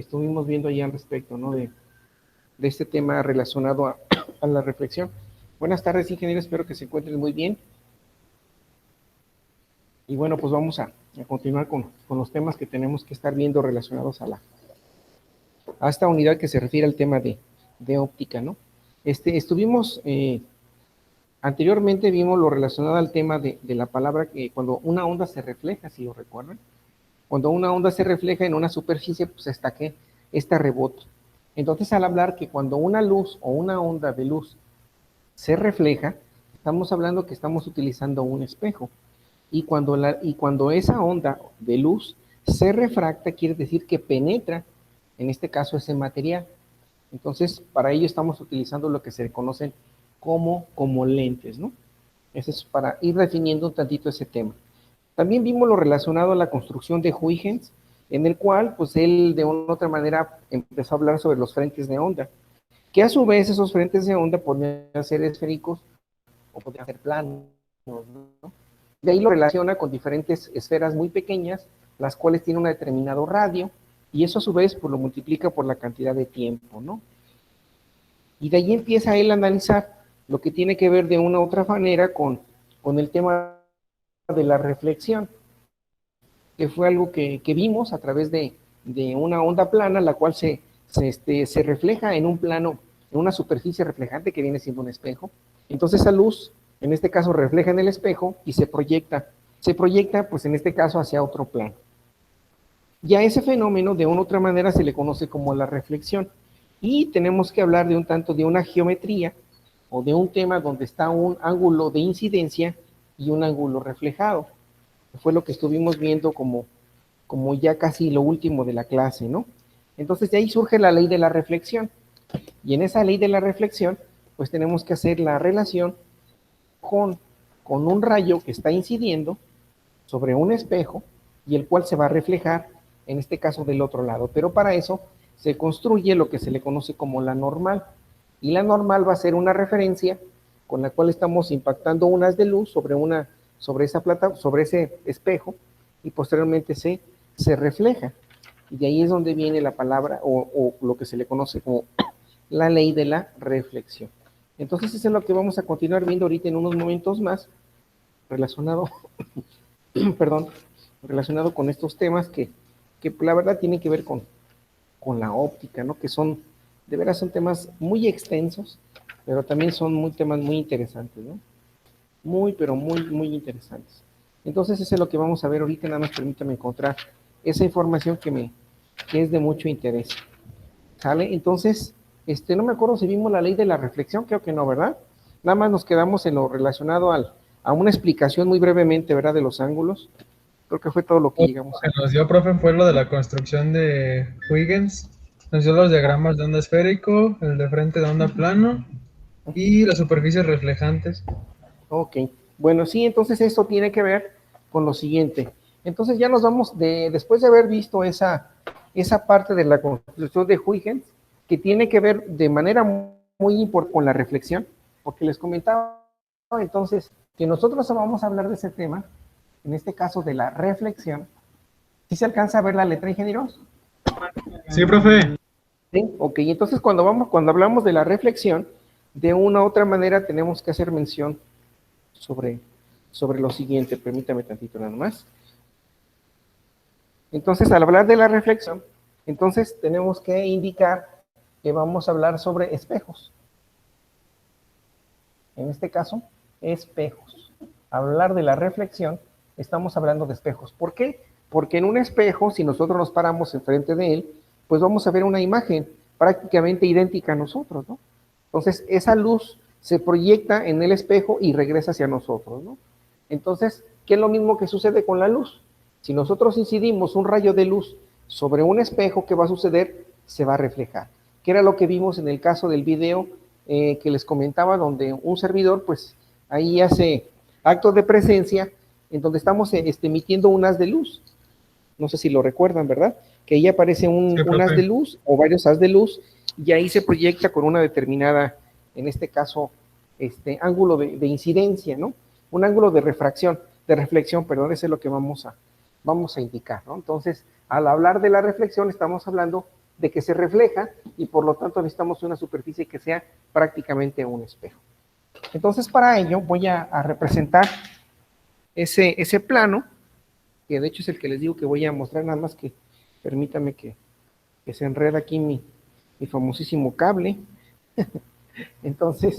estuvimos viendo ahí al respecto, ¿no? De este tema relacionado a la reflexión. Buenas tardes, ingeniero, espero que se encuentren muy bien. Y bueno, pues vamos a continuar con los temas que tenemos que estar viendo relacionados a esta unidad que se refiere al tema de óptica, ¿no? Estuvimos, anteriormente vimos lo relacionado al tema de la palabra que cuando una onda se refleja, si lo recuerdan, cuando una onda se refleja en una superficie, pues está que esta rebota. Entonces, al hablar que cuando una luz o una onda de luz se refleja, estamos hablando que estamos utilizando un espejo. Y cuando esa onda de luz se refracta, quiere decir que penetra, en este caso, ese material. Entonces, para ello estamos utilizando lo que se conocen como lentes, ¿no? Eso es para ir definiendo un tantito ese tema. También vimos lo relacionado a la construcción de Huygens, en el cual, pues él de una u otra manera empezó a hablar sobre los frentes de onda, que a su vez esos frentes de onda podían ser esféricos o podían ser planos, ¿no? De ahí lo relaciona con diferentes esferas muy pequeñas, las cuales tienen un determinado radio, y eso a su vez pues lo multiplica por la cantidad de tiempo, ¿no? Y de ahí empieza él a analizar lo que tiene que ver de una u otra manera con el tema de la reflexión, que fue algo que vimos a través de una onda plana, la cual se refleja en un plano, en una superficie reflejante que viene siendo un espejo. Entonces esa luz, en este caso, refleja en el espejo y se proyecta pues en este caso hacia otro plano. Y a ese fenómeno de una u otra manera se le conoce como la reflexión. Y tenemos que hablar de un tanto de una geometría o de un tema donde está un ángulo de incidencia y un ángulo reflejado. Fue lo que estuvimos viendo como ya casi lo último de la clase, ¿no? Entonces de ahí surge la ley de la reflexión. Y en esa ley de la reflexión, pues tenemos que hacer la relación con un rayo que está incidiendo sobre un espejo y el cual se va a reflejar, en este caso, del otro lado. Pero para eso se construye lo que se le conoce como la normal. Y la normal va a ser una referencia con la cual estamos impactando unas de luz sobre ese espejo, y posteriormente se refleja. Y de ahí es donde viene la palabra o lo que se le conoce como la ley de la reflexión. Entonces eso es lo que vamos a continuar viendo ahorita en unos momentos más, relacionado, perdón, relacionado con estos temas que la verdad tienen que ver con la óptica, ¿no? Que son, de veras son temas muy extensos, pero también son temas muy interesantes, ¿no? Muy, pero muy, muy interesantes. Entonces eso es lo que vamos a ver ahorita, nada más permítame encontrar esa información que es de mucho interés. ¿Sale? Entonces, no me acuerdo si vimos la ley de la reflexión, creo que no, ¿verdad? Nada más nos quedamos en lo relacionado a una explicación muy brevemente, ¿verdad? De los ángulos. Creo que fue todo lo que llegamos a... Lo que nos dio, profe, fue lo de la construcción de Huygens. Nos dio los diagramas de onda esférico, el de frente de onda plano y las superficies reflejantes. Ok, bueno, sí, entonces esto tiene que ver con lo siguiente. Entonces ya nos vamos, después de haber visto esa parte de la construcción de Huygens, que tiene que ver de manera muy importante con la reflexión, porque les comentaba entonces que nosotros vamos a hablar de ese tema, en este caso de la reflexión. ¿Sí se alcanza a ver la letra, ingenieros? Sí, profe. ¿Sí? Ok, entonces cuando hablamos de la reflexión, de una u otra manera tenemos que hacer mención sobre lo siguiente. Permítame tantito nada más. Entonces, al hablar de la reflexión, entonces tenemos que indicar que vamos a hablar sobre espejos. En este caso, espejos. Al hablar de la reflexión, estamos hablando de espejos. ¿Por qué? Porque en un espejo, si nosotros nos paramos enfrente de él, pues vamos a ver una imagen prácticamente idéntica a nosotros, ¿no? Entonces, esa luz se proyecta en el espejo y regresa hacia nosotros, ¿no? Entonces, ¿qué es lo mismo que sucede con la luz? Si nosotros incidimos un rayo de luz sobre un espejo, ¿qué va a suceder? Se va a reflejar. ¿Qué era lo que vimos en el caso del video que les comentaba, donde un servidor, pues, ahí hace actos de presencia, en donde estamos emitiendo un haz de luz? No sé si lo recuerdan, ¿verdad? Que ahí aparece un haz de luz o varios haz de luz, y ahí se proyecta con una determinada, en este caso, ángulo de incidencia, ¿no? Un ángulo de reflexión, perdón, eso es lo que vamos a indicar, ¿no? Entonces, al hablar de la reflexión, estamos hablando de que se refleja y por lo tanto necesitamos una superficie que sea prácticamente un espejo. Entonces para ello voy a representar ese plano, que de hecho es el que les digo que voy a mostrar, nada más que permítame que se enreda aquí mi famosísimo cable. Entonces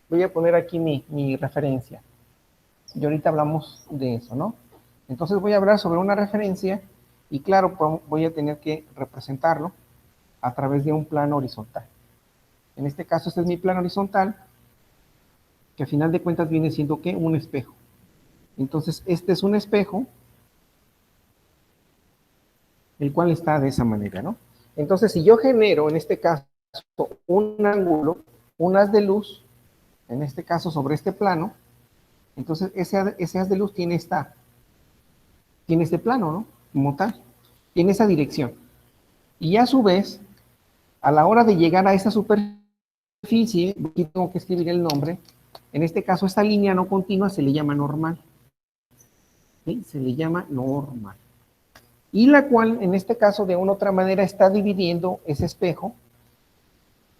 voy a poner aquí mi referencia. Y ahorita hablamos de eso, ¿no? Entonces voy a hablar sobre una referencia y claro, voy a tener que representarlo a través de un plano horizontal. En este caso, este es mi plano horizontal, que a final de cuentas viene siendo, ¿qué? Un espejo. Entonces, este es un espejo, el cual está de esa manera, ¿no? Entonces, si yo genero, en este caso, un ángulo, un haz de luz, en este caso sobre este plano, entonces ese haz de luz tiene este plano, ¿no? Como tal, tiene esa dirección. Y a su vez, a la hora de llegar a esa superficie, aquí tengo que escribir el nombre, en este caso esta línea no continua se le llama normal. ¿Sí? Se le llama normal. Y la cual, en este caso, de una u otra manera, está dividiendo ese espejo,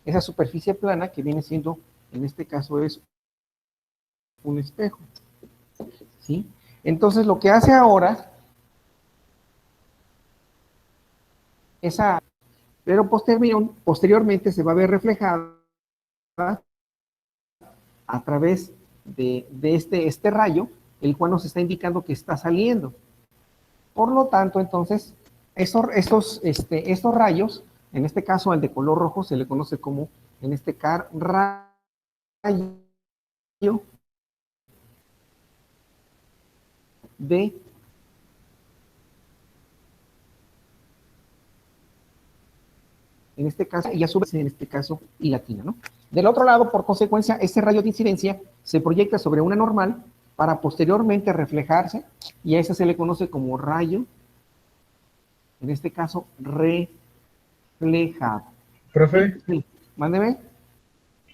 esa superficie plana, que viene siendo, en este caso, es un espejo. ¿Sí? Entonces, lo que hace ahora, pero posteriormente se va a ver reflejada a través de este rayo, el cual nos está indicando que está saliendo. Por lo tanto, entonces, estos rayos, en este caso al de color rojo se le conoce como, en este caso, rayo de en este caso, y a su vez en este caso, y latina, ¿no? Del otro lado, por consecuencia, ese rayo de incidencia se proyecta sobre una normal para posteriormente reflejarse, y a ese se le conoce como rayo, en este caso, reflejado. Profe, Sí, mándeme.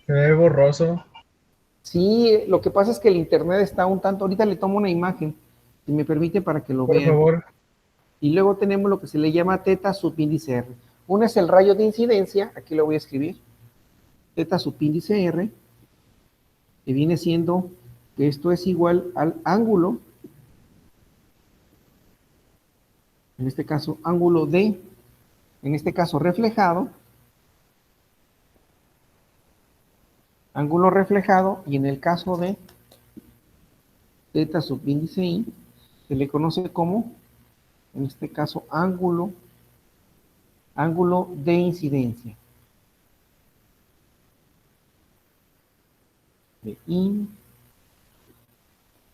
se ve borroso. Sí, lo que pasa es que el internet está un tanto, ahorita le tomo una imagen, si me permite para que lo Por vean. favor. Y luego tenemos lo que se le llama teta subíndice R. Uno es el rayo de incidencia, aquí lo voy a escribir, teta subíndice R, que viene siendo que esto es igual al ángulo, en este caso ángulo D, en este caso reflejado, ángulo reflejado, y en el caso de teta subíndice I, se le conoce como, en este caso, ángulo de incidencia.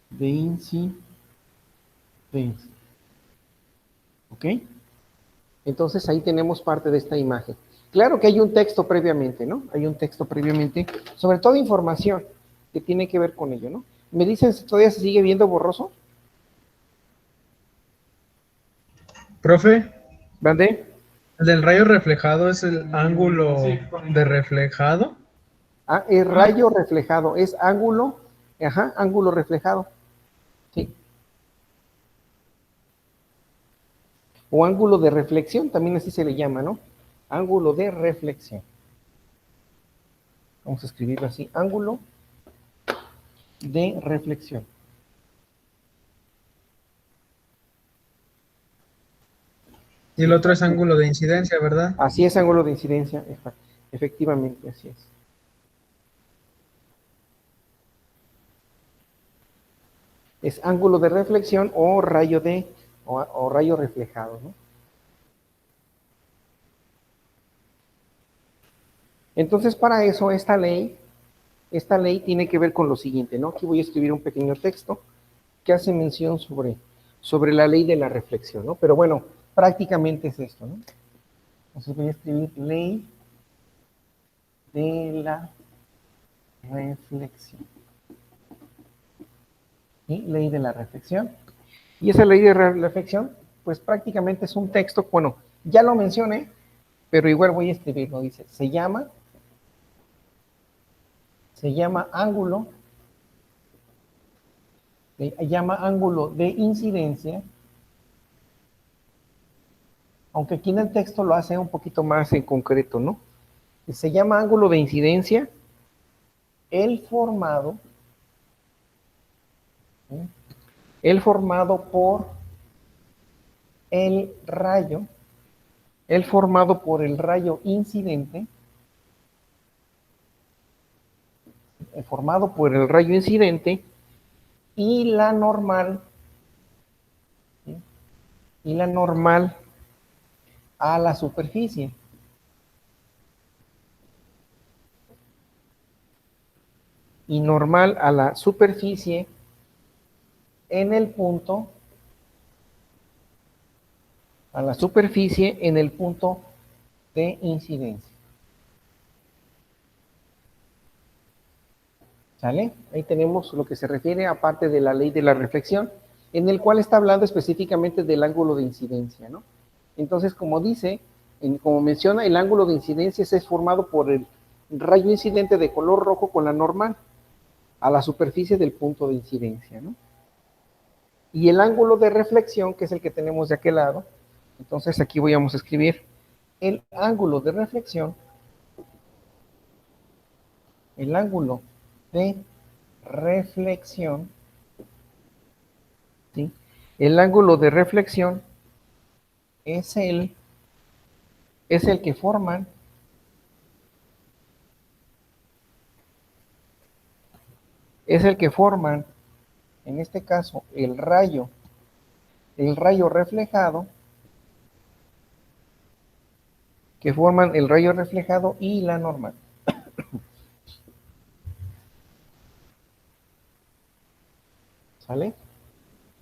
De incidencia. ¿Ok? Entonces ahí tenemos parte de esta imagen. Claro que hay un texto previamente, ¿no? Hay un texto previamente, sobre todo información que tiene que ver con ello, ¿no? ¿Me dicen si todavía se sigue viendo borroso? Profe, ¿Vale? el del rayo reflejado es el ángulo de reflejado. Ah, es rayo reflejado, es ángulo, ajá, ángulo reflejado, sí. O ángulo de reflexión, también así se le llama, ¿no? Ángulo de reflexión. Vamos a escribirlo así, ángulo de reflexión. Y el Sí, otro es ángulo de incidencia, ¿verdad? así es, ángulo de incidencia, efectivamente, así es. Es ángulo de reflexión o rayo o rayo reflejado, ¿no? Entonces, para eso, esta ley tiene que ver con lo siguiente, ¿no? Aquí voy a escribir un pequeño texto que hace mención sobre la ley de la reflexión, ¿no? Pero bueno, prácticamente es esto, ¿no? Entonces voy a escribir ley de la reflexión. ¿Sí? Ley de la reflexión. Y esa ley de reflexión, pues prácticamente es un texto, bueno, ya lo mencioné, pero igual voy a escribirlo, dice, se llama ángulo, llama ángulo de incidencia aunque aquí en el texto lo hace un poquito más en concreto, ¿no? Se llama ángulo de incidencia el formado, ¿sí? El formado por el rayo incidente, formado por el rayo incidente y la normal, ¿sí? Y la normal a la superficie. Y normal a la superficie en el punto, de incidencia. ¿Sale? Ahí tenemos lo que se refiere a parte de la ley de la reflexión, en el cual está hablando específicamente del ángulo de incidencia, ¿no? Entonces, como dice, como menciona, el ángulo de incidencia es formado por el rayo incidente de color rojo con la normal a la superficie del punto de incidencia, ¿no? Y el ángulo de reflexión, que es el que tenemos de aquel lado, entonces aquí vamos a escribir el ángulo de reflexión, el ángulo de reflexión, ¿sí? El ángulo de reflexión es el que forman en este caso el rayo reflejado, que forman el rayo reflejado y la normal. ¿Sale?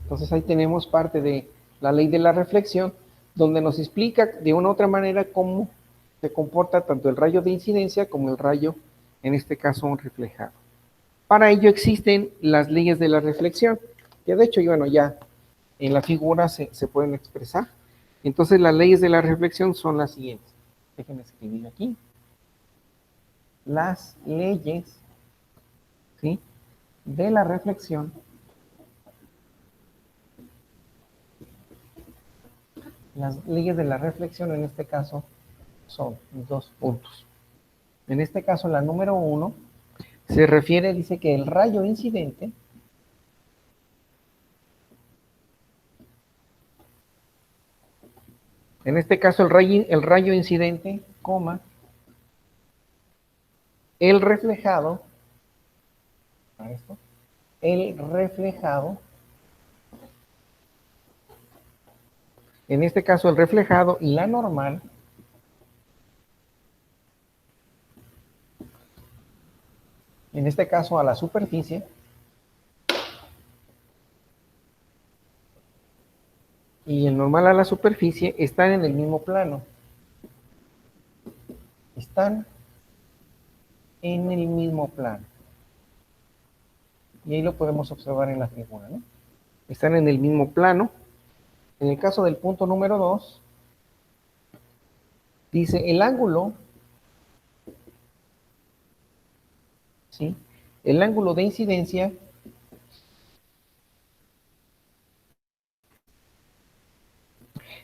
Entonces ahí tenemos parte de la ley de la reflexión, donde nos explica de una u otra manera cómo se comporta tanto el rayo de incidencia como el rayo, en este caso, reflejado. Para ello existen las leyes de la reflexión, que de hecho, bueno, ya en la figura se pueden expresar. Entonces las leyes de la reflexión son las siguientes. Déjenme escribir aquí. Las leyes, ¿sí?, de la reflexión en este caso son 2 puntos. En este caso la número 1 se refiere, dice que el rayo incidente en este caso el rayo incidente, coma, el reflejado, en este caso el reflejado y la normal, en este caso a la superficie, y el normal a la superficie están en el mismo plano. Están en el mismo plano. Y ahí lo podemos observar en la figura, ¿no? Están en el mismo plano. En el caso del punto número 2, dice el ángulo, ¿sí?, el ángulo de incidencia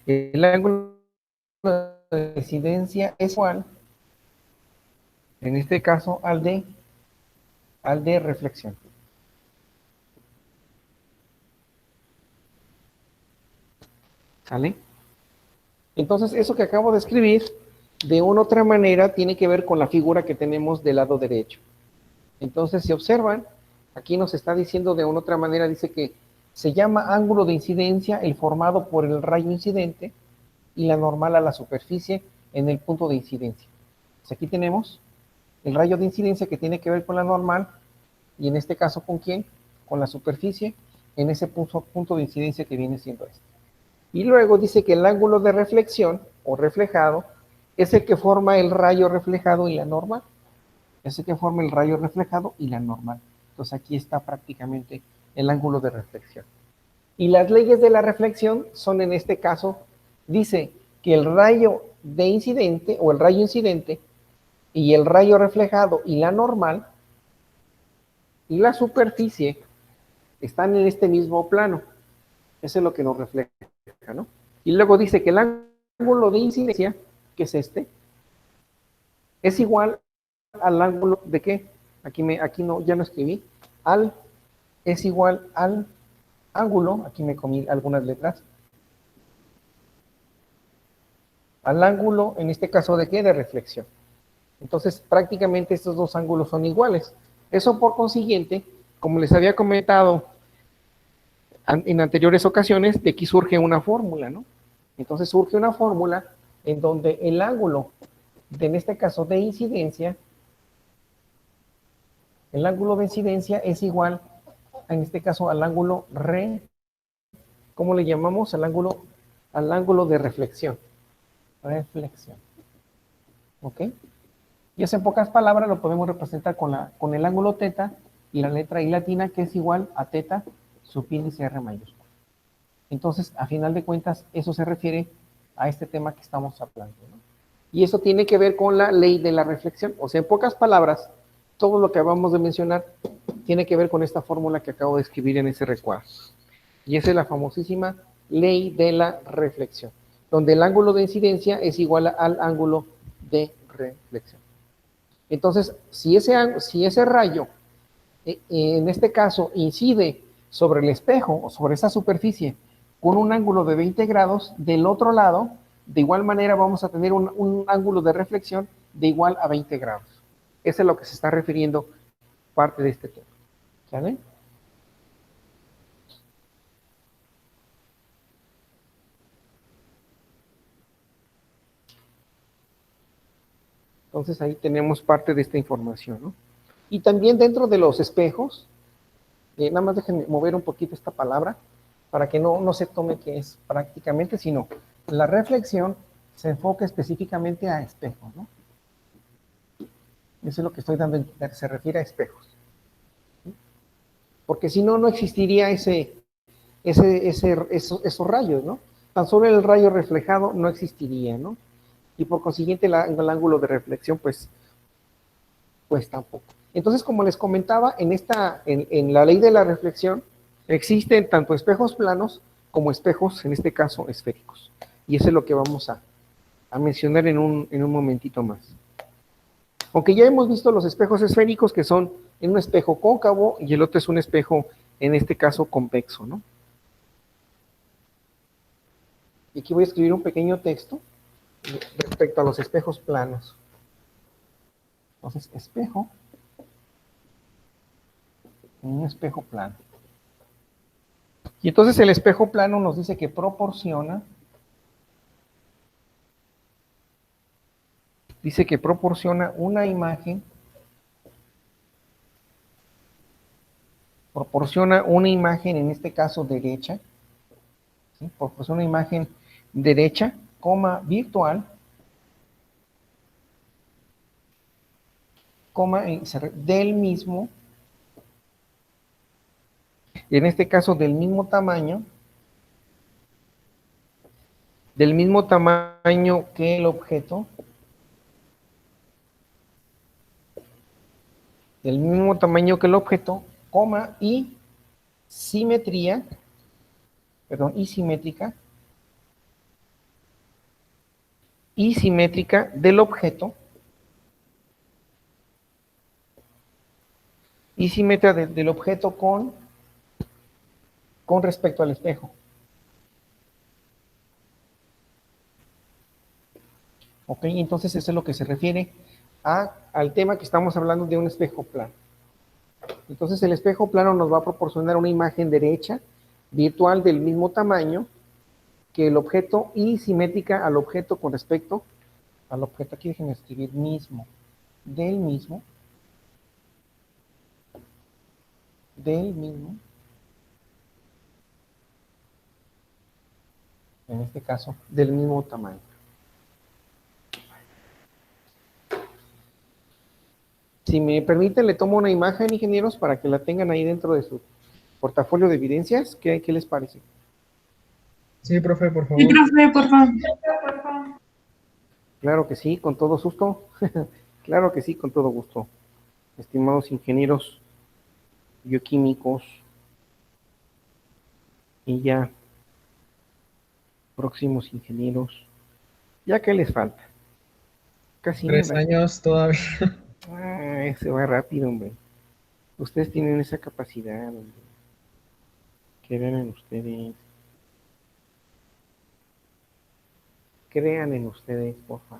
es igual, en este caso, al de reflexión. ¿Sale? Entonces, eso que acabo de escribir, de una u otra manera, tiene que ver con la figura que tenemos del lado derecho. Entonces, si observan, aquí nos está diciendo de una u otra manera, dice que se llama ángulo de incidencia el formado por el rayo incidente y la normal a la superficie en el punto de incidencia. Pues aquí tenemos el rayo de incidencia que tiene que ver con la normal, y en este caso, ¿con quién? Con la superficie, en ese punto de incidencia que viene siendo este. Y luego dice que el ángulo de reflexión o reflejado es el que forma el rayo reflejado y la normal. Es el que forma el rayo reflejado y la normal. Entonces aquí está prácticamente el ángulo de reflexión. Y las leyes de la reflexión son, en este caso, dice que el rayo de incidente o el rayo incidente y el rayo reflejado y la normal y la superficie están en este mismo plano. Eso es lo que nos refleja, ¿no? Y luego dice que el ángulo ángulo de incidencia, que es este, es igual al ángulo de qué, aquí no, ya no escribí, es igual al ángulo, aquí me comí algunas letras, al ángulo, en este caso, ¿de qué? De reflexión. Entonces, prácticamente estos dos ángulos son iguales. Eso, por consiguiente, como les había comentado en anteriores ocasiones, de aquí surge una fórmula, ¿no? Entonces surge una fórmula en donde el ángulo, en este caso de incidencia, el ángulo de incidencia es igual, en este caso, al ángulo ¿cómo le llamamos? Al ángulo de reflexión. Reflexión. ¿Ok? Y eso en pocas palabras lo podemos representar con el ángulo teta y la letra I latina, que es igual a teta subíndice R mayúsculo. Entonces, a final de cuentas, eso se refiere a este tema que estamos hablando, ¿no? Y eso tiene que ver con la ley de la reflexión. O sea, en pocas palabras, todo lo que acabamos de mencionar tiene que ver con esta fórmula que acabo de escribir en ese recuadro. Y esa es la famosísima ley de la reflexión, donde el ángulo de incidencia es igual al ángulo de reflexión. Entonces, si ese rayo, en este caso, incide sobre el espejo o sobre esa superficie con un ángulo de 20 grados, del otro lado, de igual manera vamos a tener un ángulo de reflexión de igual a 20 grados. Eso es lo que se está refiriendo parte de este tema. ¿Sale? Entonces ahí tenemos parte de esta información, ¿no? Y también dentro de los espejos, nada más déjenme mover un poquito esta palabra para que no se tome que es prácticamente, sino la reflexión se enfoca específicamente a espejos, ¿no? Eso es lo que estoy dando a entender, se refiere a espejos. Porque si no, no existiría esos rayos, ¿no? Tan solo el rayo reflejado no existiría, ¿no? Y por consiguiente el ángulo de reflexión, pues tampoco. Entonces, como les comentaba, en la ley de la reflexión existen tanto espejos planos como espejos, en este caso, esféricos. Y eso es lo que vamos a mencionar en un momentito más. Aunque ya hemos visto los espejos esféricos, que son en un espejo cóncavo y el otro es un espejo, en este caso, convexo, ¿no? Y aquí voy a escribir un pequeño texto respecto a los espejos planos. Entonces, espejo, un espejo plano. Y entonces el espejo plano nos dice que proporciona una imagen, en este caso derecha, ¿sí? Proporciona una imagen derecha, virtual, del mismo, en este caso del mismo tamaño que el objeto, y simétrica del objeto, con respecto al espejo. ¿Ok? Entonces eso es lo que se refiere al tema que estamos hablando de un espejo plano. Entonces el espejo plano nos va a proporcionar una imagen derecha, virtual, del mismo tamaño que el objeto y simétrica al objeto con respecto al objeto. Aquí déjenme escribir del mismo, en este caso, del mismo tamaño. Si me permiten, le tomo una imagen, ingenieros, para que la tengan ahí dentro de su portafolio de evidencias. ¿Qué les parece? Sí, profe, por favor. Sí, profe, por favor. Claro que sí, con todo gusto. Claro que sí, con todo gusto. Estimados ingenieros bioquímicos y ya próximos ingenieros ¿Ya qué les falta? Casi 3 nada. años todavía. Ah, se va rápido, hombre. Ustedes tienen esa capacidad, hombre. Crean en ustedes. Crean en ustedes, porfa.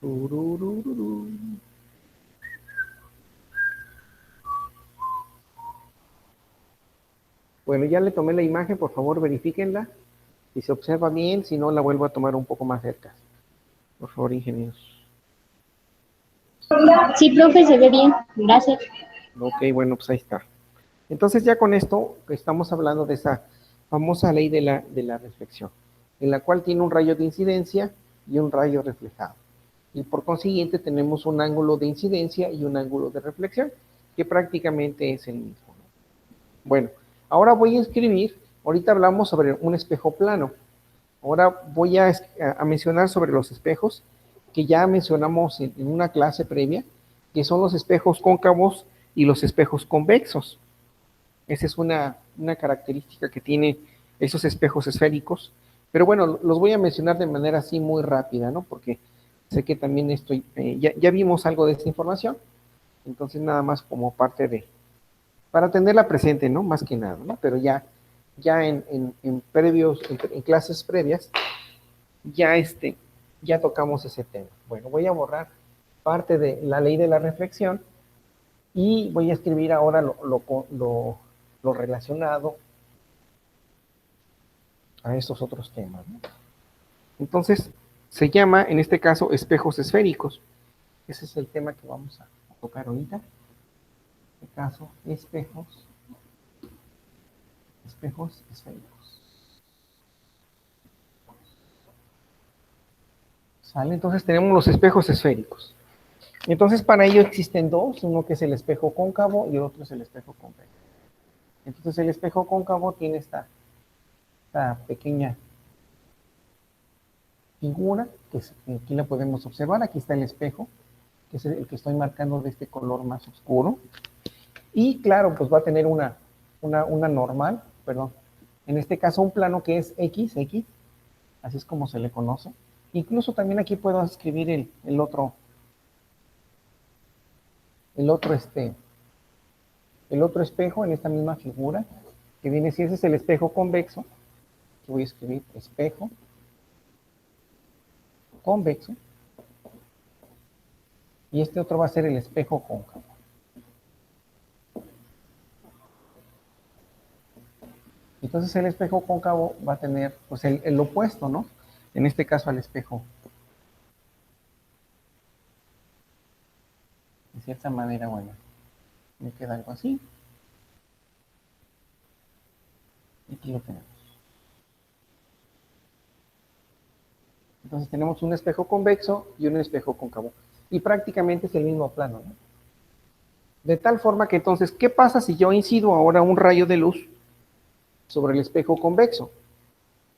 Tururururu. Bueno, ya le tomé la imagen, por favor, verifíquenla. Si se observa bien, si no, la vuelvo a tomar un poco más cerca. Por favor, ingenieros. Sí, profe, se ve bien. Gracias. Ok, bueno, pues ahí está. Entonces ya con esto estamos hablando de esa famosa ley de la reflexión, en la cual tiene un rayo de incidencia y un rayo reflejado. Y por consiguiente tenemos un ángulo de incidencia y un ángulo de reflexión, que prácticamente es el mismo, ¿no? Bueno, ahora voy a escribir, ahorita hablamos sobre un espejo plano. Ahora voy a mencionar sobre los espejos que ya mencionamos en una clase previa, que son los espejos cóncavos y los espejos convexos. Esa es una característica que tiene esos espejos esféricos. Pero bueno, los voy a mencionar de manera así muy rápida, ¿no? Porque sé que también ya vimos algo de esta información, entonces nada más como parte para tenerla presente, ¿no? Más que nada, ¿no? Pero ya en clases previas, ya ya tocamos ese tema. Bueno, voy a borrar parte de la ley de la reflexión y voy a escribir ahora lo relacionado a estos otros temas, ¿no? Entonces, se llama, en este caso, espejos esféricos. Ese es el tema que vamos a tocar ahorita. En este caso, espejos esféricos. ¿Sale? Entonces tenemos los espejos esféricos. Entonces, para ello existen dos, uno que es el espejo cóncavo y el otro es el espejo convexo. Entonces, el espejo cóncavo tiene esta pequeña figura, que aquí la podemos observar. Aquí está el espejo, que es el que estoy marcando de este color más oscuro. Y claro, pues va a tener una normal, perdón, en este caso un plano que es X, así es como se le conoce. Incluso también aquí puedo escribir el otro espejo en esta misma figura, que viene, si ese es el espejo convexo, que voy a escribir espejo convexo, y este otro va a ser el espejo cóncavo. Entonces el espejo cóncavo va a tener pues el opuesto, ¿no? En este caso al espejo. De cierta manera, bueno, me queda algo así. Y aquí lo tenemos. Entonces tenemos un espejo convexo y un espejo cóncavo. Y prácticamente es el mismo plano, ¿no? De tal forma que entonces, ¿qué pasa si yo incido ahora un rayo de luz sobre el espejo convexo?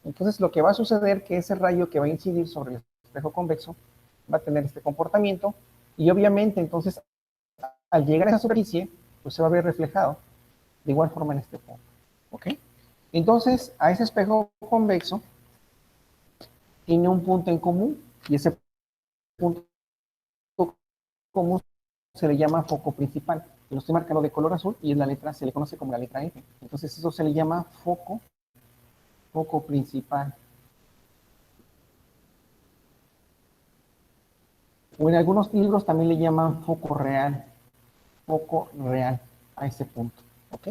Entonces lo que va a suceder es que ese rayo que va a incidir sobre el espejo convexo va a tener este comportamiento y obviamente entonces al llegar a esa superficie pues se va a ver reflejado de igual forma en este punto, ¿ok? Entonces a ese espejo convexo tiene un punto en común y ese punto común se le llama foco principal. Lo estoy marcando de color azul y es la letra, se le conoce como la letra F. Entonces eso se le llama foco principal. O en algunos libros también le llaman foco real a ese punto, ¿ok?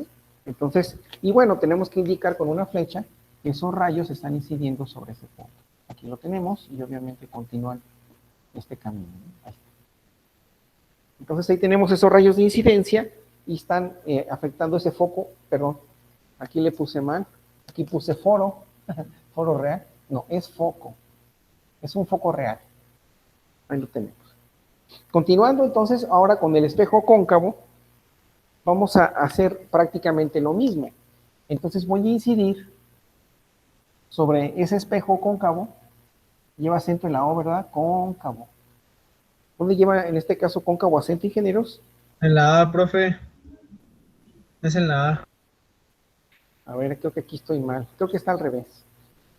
Entonces, y bueno, tenemos que indicar con una flecha que esos rayos están incidiendo sobre ese punto. Aquí lo tenemos y obviamente continúan este camino, ¿no? Ahí está. Entonces ahí tenemos esos rayos de incidencia y están afectando ese foco, perdón, aquí le puse mal, aquí puse foro, foro real, no, es foco, es un foco real, ahí lo tenemos. Continuando entonces ahora con el espejo cóncavo, vamos a hacer prácticamente lo mismo. Entonces voy a incidir sobre ese espejo cóncavo, lleva acento en la O, ¿verdad? Cóncavo. ¿Dónde lleva en este caso cóncavo acento, ingenieros? En la A, profe. Es en la A. A ver, creo que aquí estoy mal. Creo que está al revés.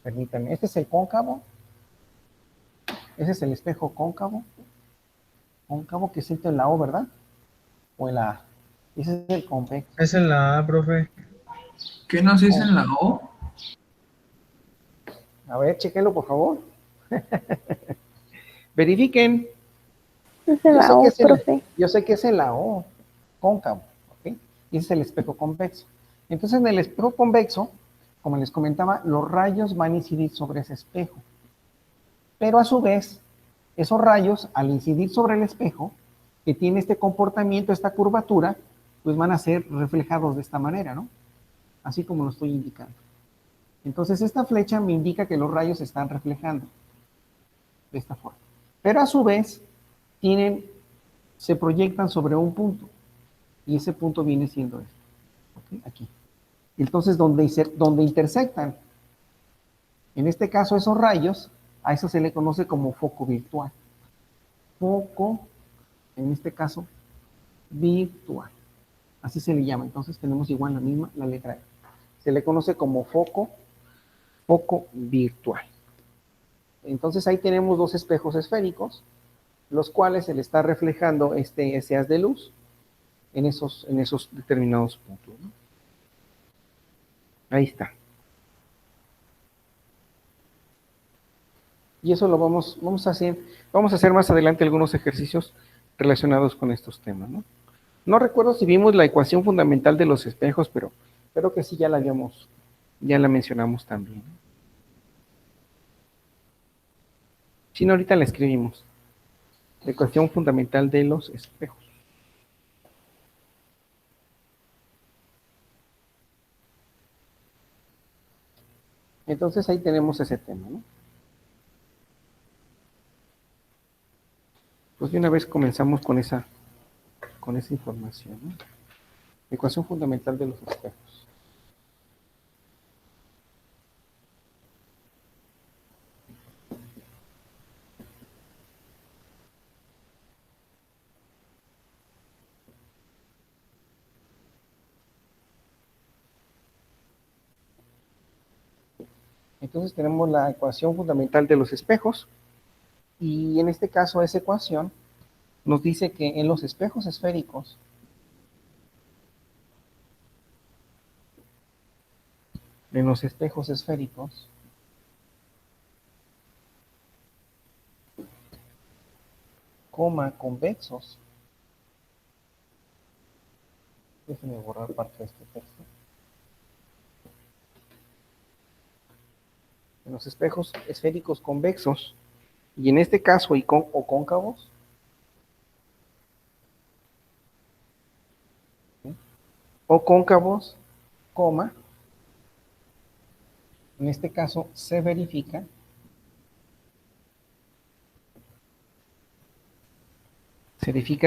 Permítanme. Este es el cóncavo Ese es el espejo cóncavo. Cóncavo que siento en la O, ¿verdad? O en la A. Ese es el convexo. Es en la A, profe. ¿Qué nos dice en la O? A ver, chequenlo, por favor. Verifiquen. Es en Yo la sé que O, es en la, profe. yo sé que es en la O, cóncavo, ¿ok? Y ese es el espejo convexo. Entonces, en el espejo convexo, como les comentaba, los rayos van a incidir sobre ese espejo. Pero a su vez, esos rayos, al incidir sobre el espejo, que tiene este comportamiento, esta curvatura, pues van a ser reflejados de esta manera, ¿no? Así como lo estoy indicando. Entonces, esta flecha me indica que los rayos se están reflejando de esta forma. Pero a su vez, se proyectan sobre un punto. Y ese punto viene siendo este. ¿Ok? Aquí. Entonces, donde intersectan, en este caso, esos rayos, a eso se le conoce como foco virtual. Foco, en este caso, virtual. Así se le llama. Entonces, tenemos igual la letra E. Se le conoce como foco virtual. Entonces, ahí tenemos dos espejos esféricos, los cuales se le está reflejando ese haz de luz en esos determinados puntos, ¿no? Ahí está. Y eso lo vamos a hacer más adelante algunos ejercicios relacionados con estos temas, ¿no? No recuerdo si vimos la ecuación fundamental de los espejos, pero creo que sí ya la mencionamos también, ¿no? Si no, ahorita la escribimos. La ecuación fundamental de los espejos. Entonces ahí tenemos ese tema, ¿no? Pues de una vez comenzamos con esa información, ¿no? Ecuación fundamental de los espejos. Entonces tenemos la ecuación fundamental de los espejos, y en este caso esa ecuación nos dice que en los espejos esféricos, convexos, déjenme borrar parte de este texto. En los espejos esféricos convexos, y en este caso o cóncavos, ¿sí? O cóncavos, coma, en este caso se verifica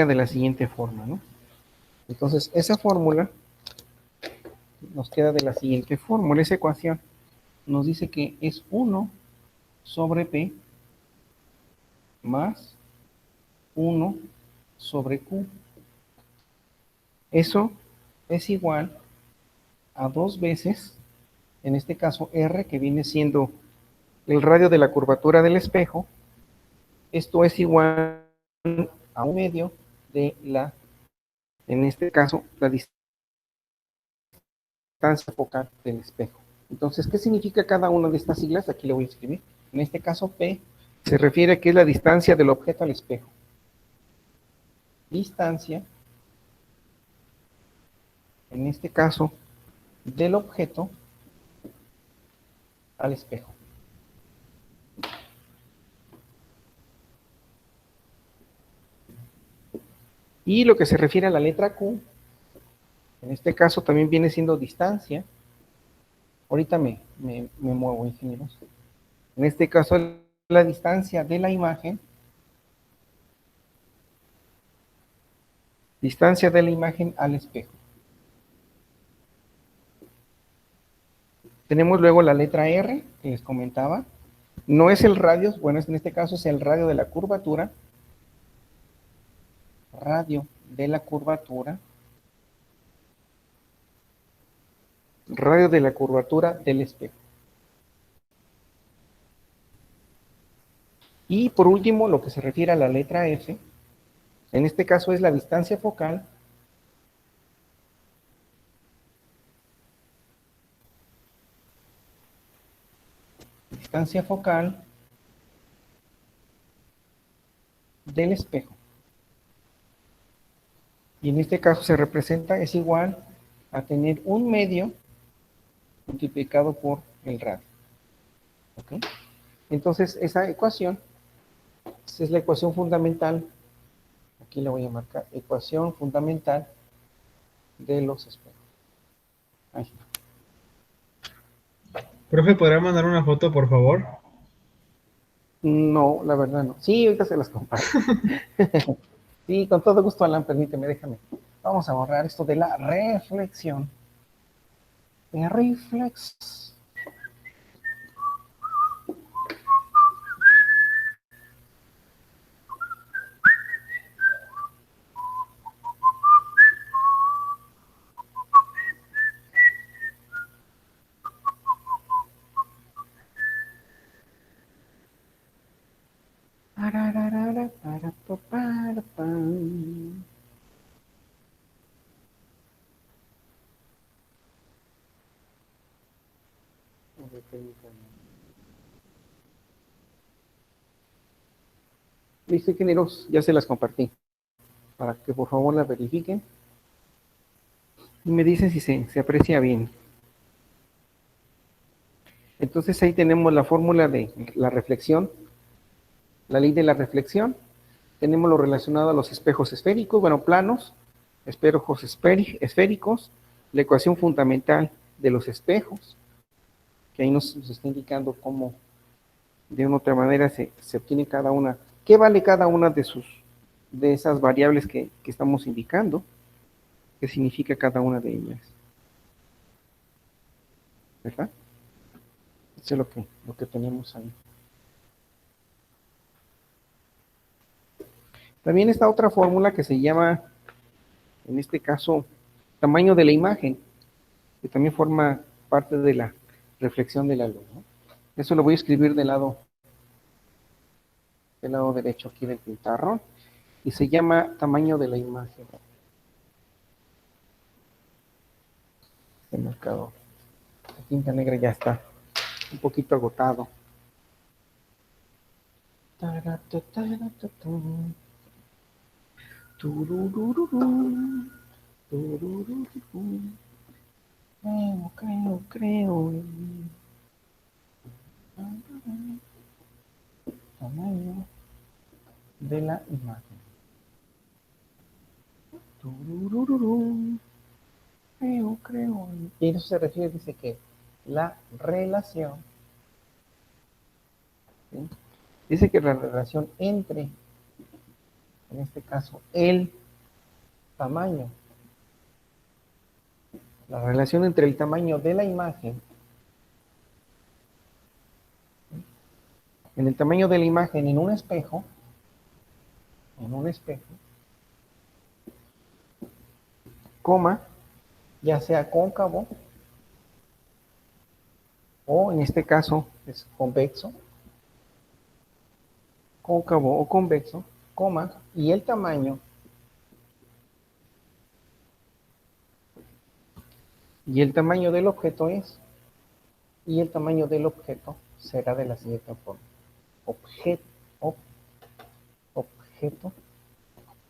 de la siguiente forma, ¿no? Entonces, esa fórmula nos queda de la siguiente fórmula. Esa ecuación nos dice que es 1 sobre P más 1 sobre Q. Eso es igual a 2 veces, en este caso R, que viene siendo el radio de la curvatura del espejo. Esto es igual a 1 medio de en este caso, la distancia focal del espejo. Entonces, ¿qué significa cada una de estas siglas? Aquí le voy a escribir. En este caso, P se refiere a que es la distancia del objeto al espejo. Distancia, en este caso, del objeto al espejo. Y lo que se refiere a la letra Q, en este caso también viene siendo distancia. Ahorita me muevo, ingenieros. En este caso, la distancia de la imagen. Distancia de la imagen al espejo. Tenemos luego la letra R, que les comentaba. No es el radio, bueno, en este caso es el radio de la curvatura. Radio de la curvatura. Radio de la curvatura del espejo. Y por último, lo que se refiere a la letra F, en este caso es la distancia focal del espejo. Y en este caso se representa, es igual a tener un medio multiplicado por el radio. ¿Ok? Entonces, esa ecuación es la ecuación fundamental, aquí la voy a marcar, ecuación fundamental de los espejos. Ahí está. Profe, ¿podría mandar una foto, por favor? No, la verdad no. Sí, ahorita se las comparto. Sí, con todo gusto, Alan, permíteme, déjame. Vamos a borrar esto de la reflexión. De reflex. Pararara, para, para, pam. A ver, permítame. Listo, ingenieros, ya se las compartí. Para que por favor la verifiquen. Y me dicen si se aprecia bien. Entonces ahí tenemos la fórmula de la reflexión, la ley de la reflexión. Tenemos lo relacionado a los espejos esféricos, bueno, planos, espejos esféricos, la ecuación fundamental de los espejos, que ahí nos está indicando cómo de una u otra manera se obtiene cada una, qué vale cada una de esas variables que estamos indicando, qué significa cada una de ellas. ¿Verdad? Eso es lo que tenemos ahí. También está otra fórmula que se llama, en este caso, tamaño de la imagen, que también forma parte de la reflexión de la luz, ¿no? Eso lo voy a escribir del lado derecho aquí del pizarrón, y se llama tamaño de la imagen. Este marcador. La tinta negra ya está un poquito agotado. Creo. Tamaño de la imagen. Creo. Y eso se refiere, dice que la relación, ¿sí? Dice que la relación entre, en este caso, el tamaño, la relación entre el tamaño de la imagen, en el tamaño de la imagen en un espejo, coma, ya sea cóncavo, o en este caso es convexo, cóncavo o convexo, coma, y el tamaño del objeto es, y el tamaño del objeto será de la siguiente forma. Objeto,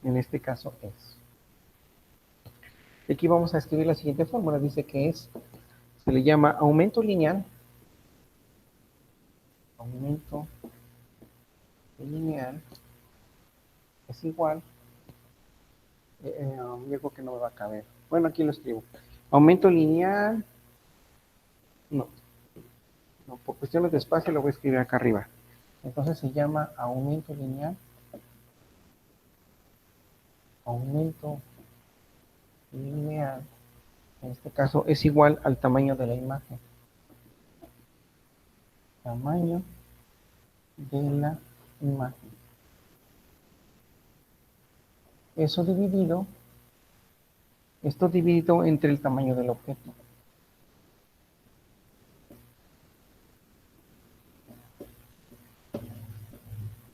en este caso es. Aquí vamos a escribir la siguiente fórmula, dice que se le llama aumento lineal, es igual, yo creo que no me va a caber, bueno, aquí lo escribo, aumento lineal, no, por cuestiones de espacio lo voy a escribir acá arriba, entonces se llama aumento lineal, en este caso es igual al tamaño de la imagen, tamaño de la imagen, esto dividido entre el tamaño del objeto.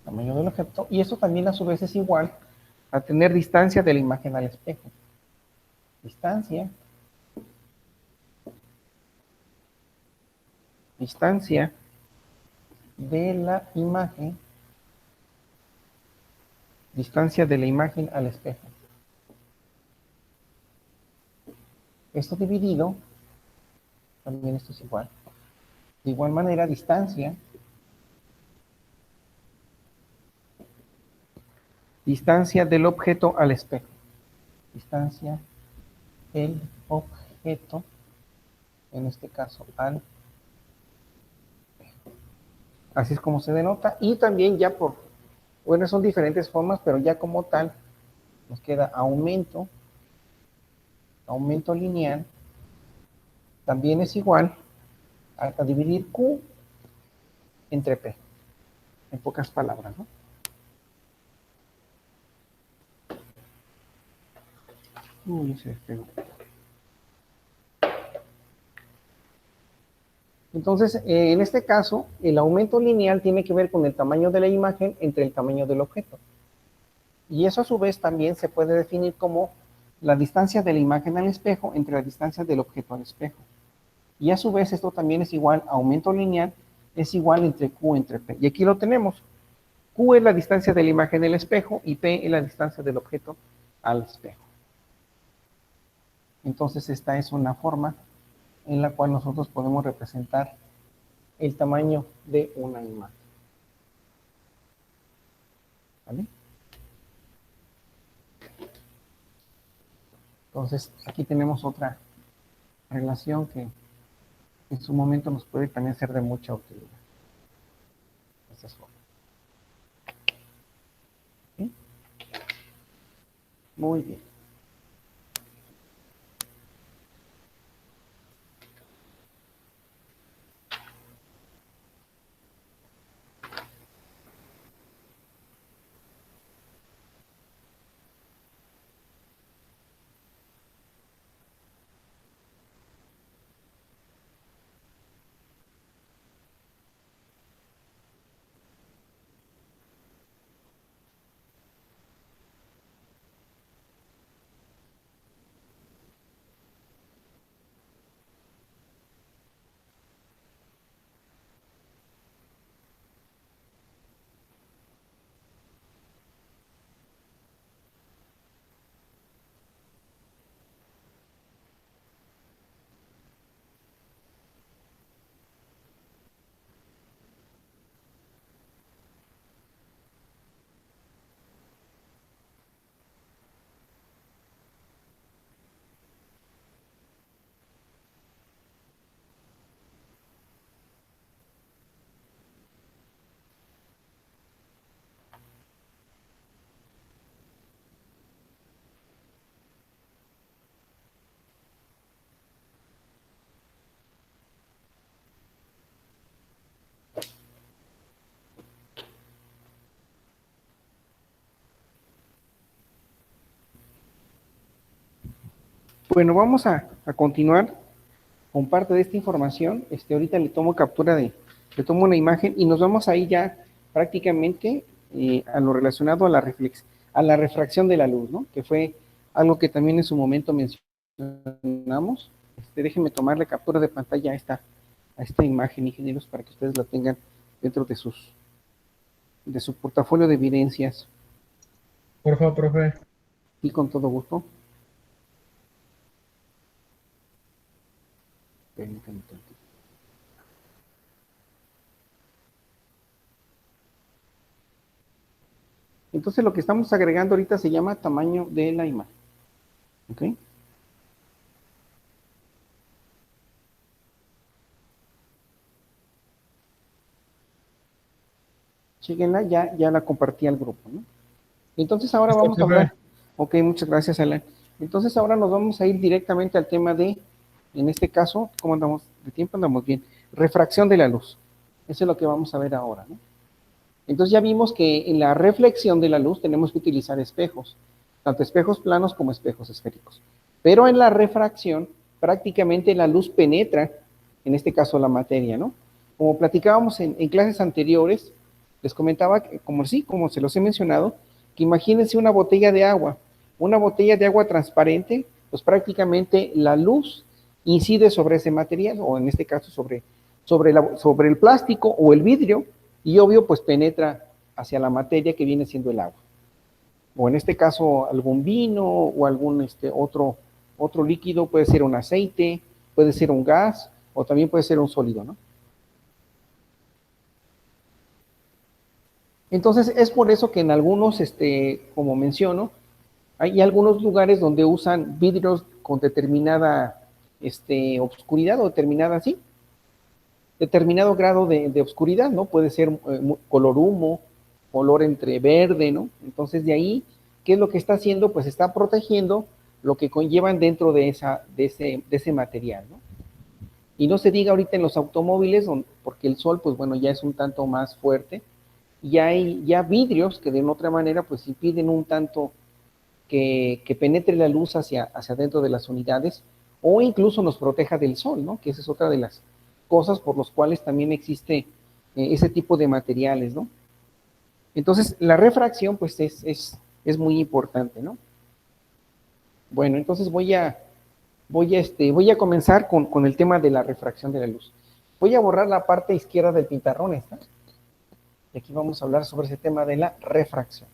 Tamaño del objeto. Y esto también a su vez es igual a tener distancia de la imagen al espejo. Distancia de la imagen, distancia de la imagen al espejo. Esto dividido, también esto es igual. De igual manera, distancia del objeto al espejo. Distancia del objeto, en este caso al espejo. Así es como se denota. Y también ya por, bueno, son diferentes formas, pero ya como tal, nos queda aumento lineal, también es igual a dividir Q entre P, en pocas palabras, ¿no? Uy, se despegó. Entonces, en este caso, el aumento lineal tiene que ver con el tamaño de la imagen entre el tamaño del objeto. Y eso a su vez también se puede definir como la distancia de la imagen al espejo entre la distancia del objeto al espejo. Y a su vez esto también es igual, aumento lineal es igual entre Q entre P. Y aquí lo tenemos. Q es la distancia de la imagen del espejo y P es la distancia del objeto al espejo. Entonces esta es una forma en la cual nosotros podemos representar el tamaño de una imagen. ¿Vale? Entonces aquí tenemos otra relación que en su momento nos puede también ser de mucha utilidad. Esta es otra. ¿Sí? Muy bien. Bueno, vamos a continuar con parte de esta información. Ahorita le tomo captura le tomo una imagen y nos vamos ahí ya prácticamente a lo relacionado a la refracción de la luz, ¿no? Que fue algo que también en su momento mencionamos. Déjenme tomarle captura de pantalla a esta imagen, ingenieros, para que ustedes la tengan dentro de su portafolio de evidencias. Por favor, profe. Y con todo gusto. Permítanme tantito. Entonces lo que estamos agregando ahorita se llama tamaño de la imagen. ¿Ok? Chíguenla, ya la compartí al grupo, ¿no? Entonces ahora Listo, vamos a profe. hablar. Ok, muchas gracias, Alan. Entonces ahora nos vamos a ir directamente al tema de, en este caso, ¿cómo andamos de tiempo? Andamos bien. Refracción de la luz. Eso es lo que vamos a ver ahora, ¿no? Entonces ya vimos que en la reflexión de la luz tenemos que utilizar espejos, tanto espejos planos como espejos esféricos. Pero en la refracción, prácticamente la luz penetra, en este caso la materia, ¿no? Como platicábamos en clases anteriores, Les comentaba, que, como se los he mencionado, que imagínense una botella de agua. Una botella de agua transparente, pues prácticamente la luz incide sobre ese material, o en este caso sobre el plástico o el vidrio, y obvio, pues penetra hacia la materia que viene siendo el agua. O en este caso, algún vino o algún otro líquido, puede ser un aceite, puede ser un gas, o también puede ser un sólido, ¿no? Entonces, es por eso que en algunos, como menciono, hay algunos lugares donde usan vidrios con determinada obscuridad o determinado grado de obscuridad, ¿no? Puede ser color humo, color entre verde, ¿no? Entonces, de ahí, ¿qué es lo que está haciendo? Pues está protegiendo lo que conllevan dentro de ese material, ¿no? Y no se diga ahorita en los automóviles, porque el sol, pues bueno, ya es un tanto más fuerte, y hay ya vidrios que de una otra manera, pues impiden un tanto que penetre la luz hacia dentro de las unidades, o incluso nos proteja del sol, ¿no? Que esa es otra de las cosas por las cuales también existe ese tipo de materiales, ¿no? Entonces, la refracción, pues es muy importante, ¿no? Bueno, entonces voy a comenzar con el tema de la refracción de la luz. Voy a borrar la parte izquierda del pizarrón esta, y aquí vamos a hablar sobre ese tema de la refracción.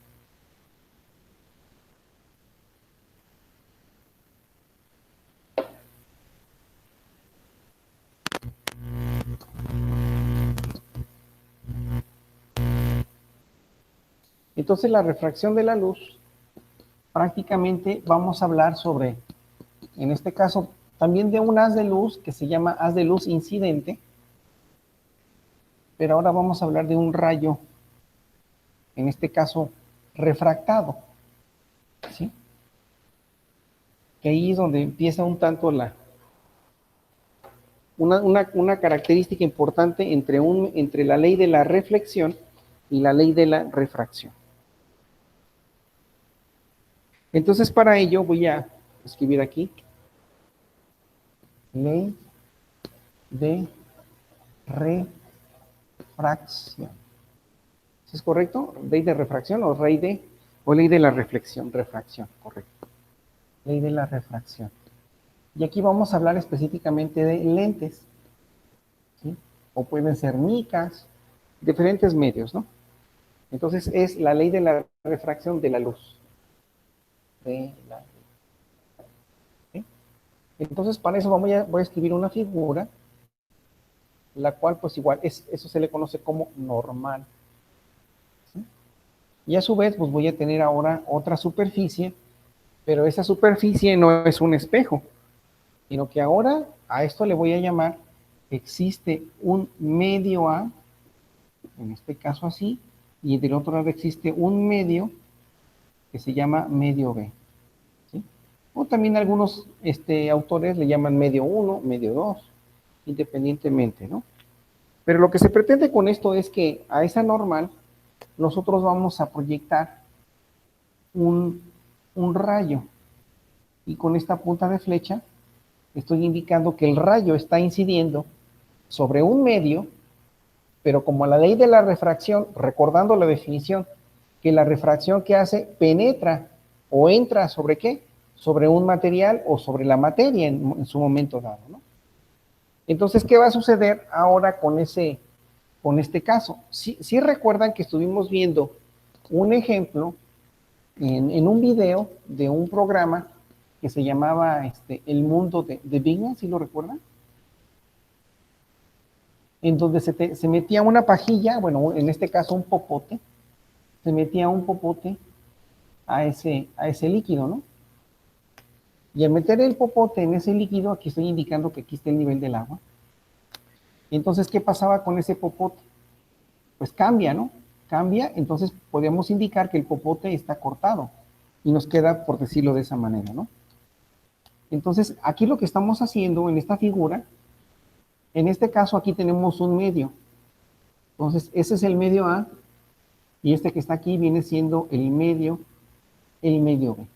Entonces, la refracción de la luz, prácticamente vamos a hablar sobre, en este caso, también de un haz de luz que se llama haz de luz incidente, pero ahora vamos a hablar de un rayo, en este caso, refractado, ¿sí? Que ahí es donde empieza un tanto una característica importante entre la ley de la reflexión y la ley de la refracción. Entonces, para ello voy a escribir aquí ley de refracción. ¿Sí es correcto? ¿Ley de refracción o ley de la reflexión? Refracción, correcto. Ley de la refracción. Y aquí vamos a hablar específicamente de lentes, ¿sí? O pueden ser micas, diferentes medios, ¿no? Entonces es la ley de la refracción de la luz. ¿Sí? Entonces para eso voy a escribir una figura, la cual pues igual, eso se le conoce como normal. ¿Sí? Y a su vez pues voy a tener ahora otra superficie, pero esa superficie no es un espejo, sino que ahora a esto le voy a llamar, existe un medio A, en este caso así, y del otro lado existe un medio que se llama medio B. ¿Sí? O también algunos autores le llaman medio 1, medio 2, independientemente, ¿no? Pero lo que se pretende con esto es que a esa normal nosotros vamos a proyectar un rayo, y con esta punta de flecha estoy indicando que el rayo está incidiendo sobre un medio, pero como la ley de la refracción, recordando la definición, que la refracción que hace penetra o entra sobre ¿qué? Sobre un material o sobre la materia en su momento dado, ¿no? Entonces, ¿qué va a suceder ahora con este caso? Sí recuerdan que estuvimos viendo un ejemplo en un video de un programa que se llamaba El Mundo de Big Man, ¿sí lo recuerdan? En donde se metía una pajilla, bueno, en este caso un popote, se metía un popote a ese líquido, ¿no? Y al meter el popote en ese líquido, aquí estoy indicando que aquí está el nivel del agua. Entonces, ¿qué pasaba con ese popote? Pues cambia, ¿no? Cambia, entonces podemos indicar que el popote está cortado y nos queda, por decirlo de esa manera, ¿no? Entonces, aquí lo que estamos haciendo en esta figura, en este caso aquí tenemos un medio. Entonces, ese es el medio A y este que está aquí viene siendo el medio B.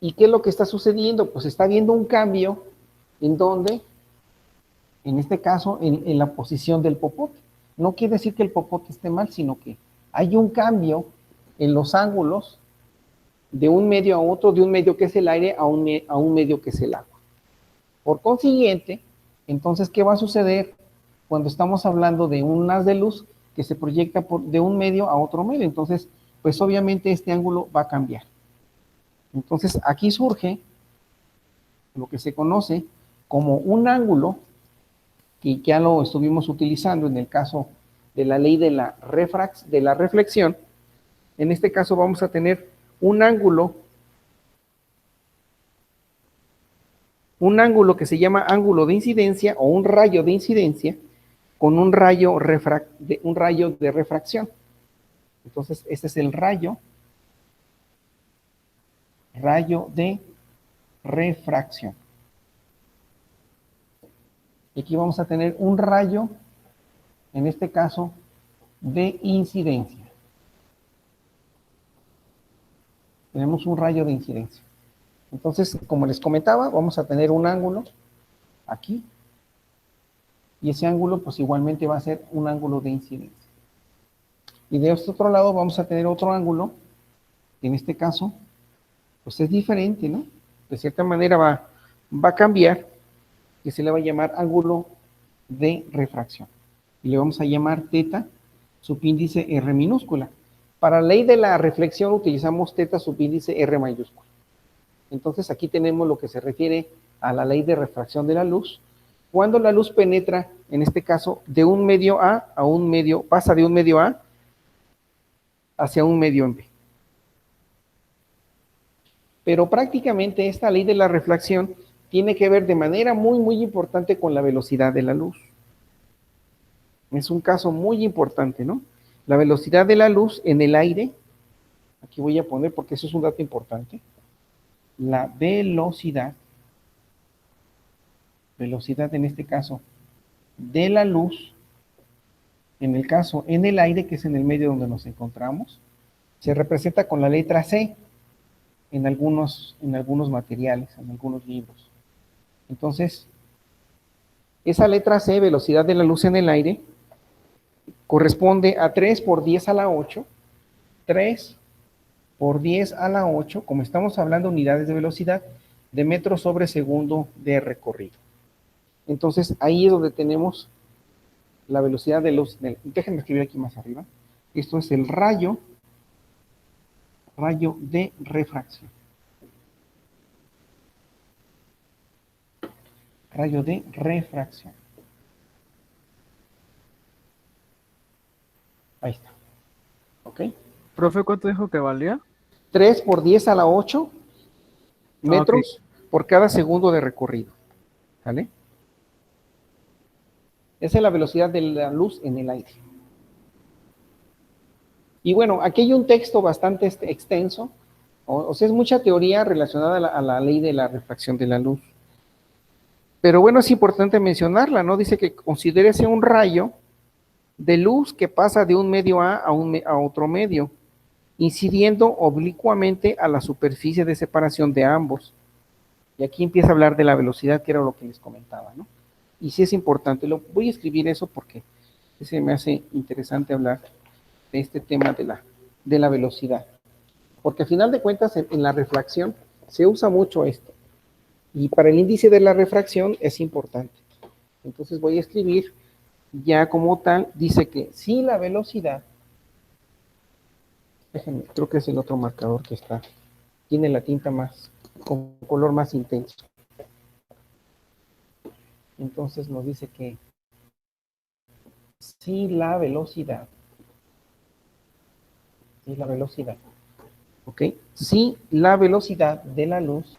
¿Y qué es lo que está sucediendo? Pues está habiendo un cambio en donde, en este caso, en la posición del popote. No quiere decir que el popote esté mal, sino que hay un cambio en los ángulos de un medio a otro, de un medio que es el aire a un medio que es el agua. Por consiguiente, entonces, ¿qué va a suceder cuando estamos hablando de un haz de luz que se proyecta de un medio a otro medio? Entonces, pues obviamente este ángulo va a cambiar. Entonces, aquí surge lo que se conoce como un ángulo, que ya lo estuvimos utilizando en el caso de la ley de la reflexión. En este caso vamos a tener un ángulo que se llama ángulo de incidencia o un rayo de incidencia con un rayo de refracción. Entonces, este es el rayo de refracción. Y aquí vamos a tener un rayo, en este caso, de incidencia. Tenemos un rayo de incidencia. Entonces, como les comentaba, vamos a tener un ángulo aquí. Y ese ángulo, pues igualmente va a ser un ángulo de incidencia. Y de este otro lado vamos a tener otro ángulo, que en este caso, pues es diferente, ¿no? De cierta manera va a cambiar, que se le va a llamar ángulo de refracción. Y le vamos a llamar teta subíndice R minúscula. Para la ley de la reflexión utilizamos teta subíndice R mayúscula. Entonces aquí tenemos lo que se refiere a la ley de refracción de la luz. Cuando la luz penetra, en este caso, de un medio A a un medio, pasa de un medio A hacia un medio en B. Pero prácticamente esta ley de la refracción tiene que ver de manera muy, muy importante con la velocidad de la luz. Es un caso muy importante, ¿no? La velocidad de la luz en el aire, aquí voy a poner porque eso es un dato importante, la velocidad en este caso de la luz, en el caso en el aire, que es en el medio donde nos encontramos, se representa con la letra C en algunos materiales, en algunos libros. Entonces, esa letra C, velocidad de la luz en el aire, corresponde a 3 por 10 a la 8, 3 por 10 a la 8, como estamos hablando unidades de velocidad, de metros sobre segundo de recorrido. Entonces, ahí es donde tenemos la velocidad de luz. Déjenme escribir aquí más arriba. Esto es el rayo de refracción. Rayo de refracción. Ahí está. ¿Ok? Profe, ¿cuánto dijo que valía? 3 por 10 a la 8 metros por cada segundo de recorrido. ¿Vale? Esa es la velocidad de la luz en el aire. Y bueno, aquí hay un texto bastante extenso, o sea, es mucha teoría relacionada a la ley de la refracción de la luz. Pero bueno, es importante mencionarla, ¿no? Dice que considérese un rayo de luz que pasa de un medio a otro medio, incidiendo oblicuamente a la superficie de separación de ambos. Y aquí empieza a hablar de la velocidad, que era lo que les comentaba, ¿no? Y sí es importante, voy a escribir eso porque se me hace interesante hablar de este tema de la velocidad. Porque al final de cuentas, en la refracción se usa mucho esto. Y para el índice de la refracción es importante. Entonces voy a escribir ya como tal, dice que si la velocidad, déjenme, creo que es el otro marcador que está, tiene la tinta más, con color más intenso. Entonces nos dice que si la velocidad, ¿ok? Si la velocidad de la luz,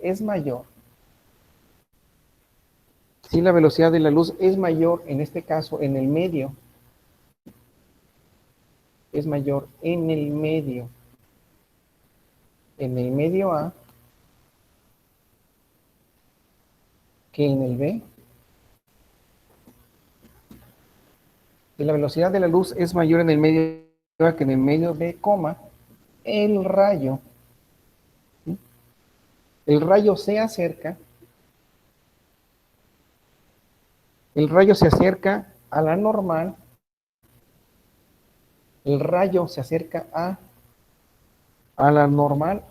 es mayor, en este caso en el medio, es mayor en el medio A que en el B, si la velocidad de la luz es mayor en el medio A que en el medio B, el rayo, ¿sí? El rayo se acerca El rayo se acerca a la normal. El rayo se acerca a la normal,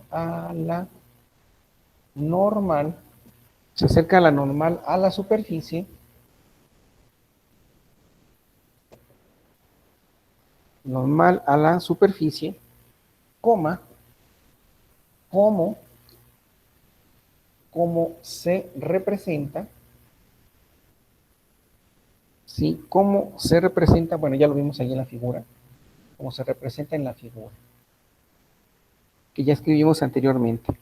se acerca a la normal a la superficie, normal a la superficie, coma, como se representa, ¿sí? ¿Cómo se representa? Bueno, ya lo vimos ahí en la figura, cómo se representa en la figura, que ya escribimos anteriormente.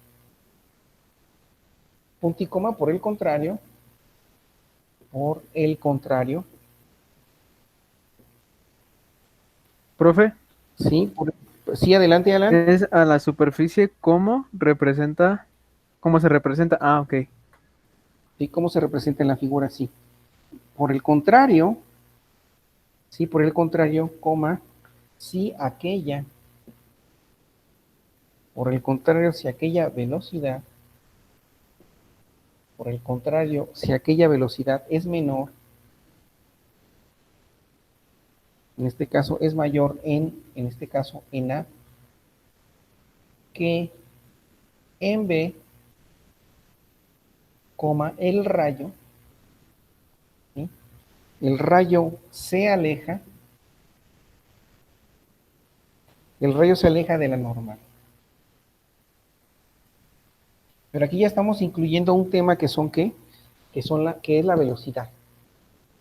Punto y coma, por el contrario, Profe, sí, sí, adelante, Alan. es a la superficie cómo se representa. Ah, ok. Sí, cómo se representa en la figura, sí. Por el contrario, sí, por el contrario, coma, si aquella, por el contrario, si aquella velocidad, por el contrario, si aquella velocidad es menor, en este caso es mayor en este caso en A, que en B, coma, el rayo, ¿sí? El rayo se aleja, de la normal. Pero aquí ya estamos incluyendo un tema que son ¿qué? Que es la velocidad,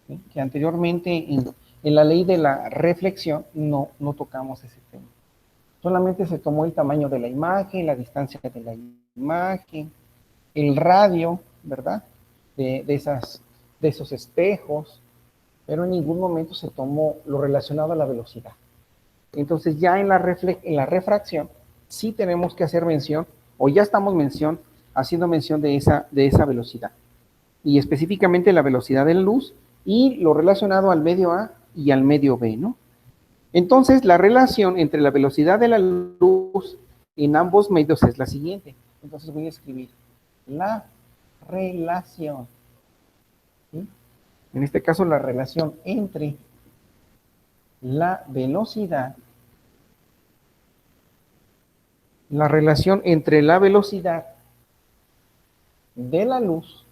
¿sí? Que anteriormente en la ley de la reflexión no tocamos ese tema. Solamente se tomó el tamaño de la imagen, la distancia de la imagen, el radio, ¿verdad? De esos espejos, pero en ningún momento se tomó lo relacionado a la velocidad. Entonces ya en la refracción sí tenemos que hacer mención, o ya estamos haciendo mención de esa velocidad. Y específicamente la velocidad de la luz y lo relacionado al medio A y al medio B, ¿no? Entonces la relación entre la velocidad de la luz en ambos medios es la siguiente. Entonces voy a escribir la relación, ¿sí? En este caso la relación entre la velocidad, de la luz,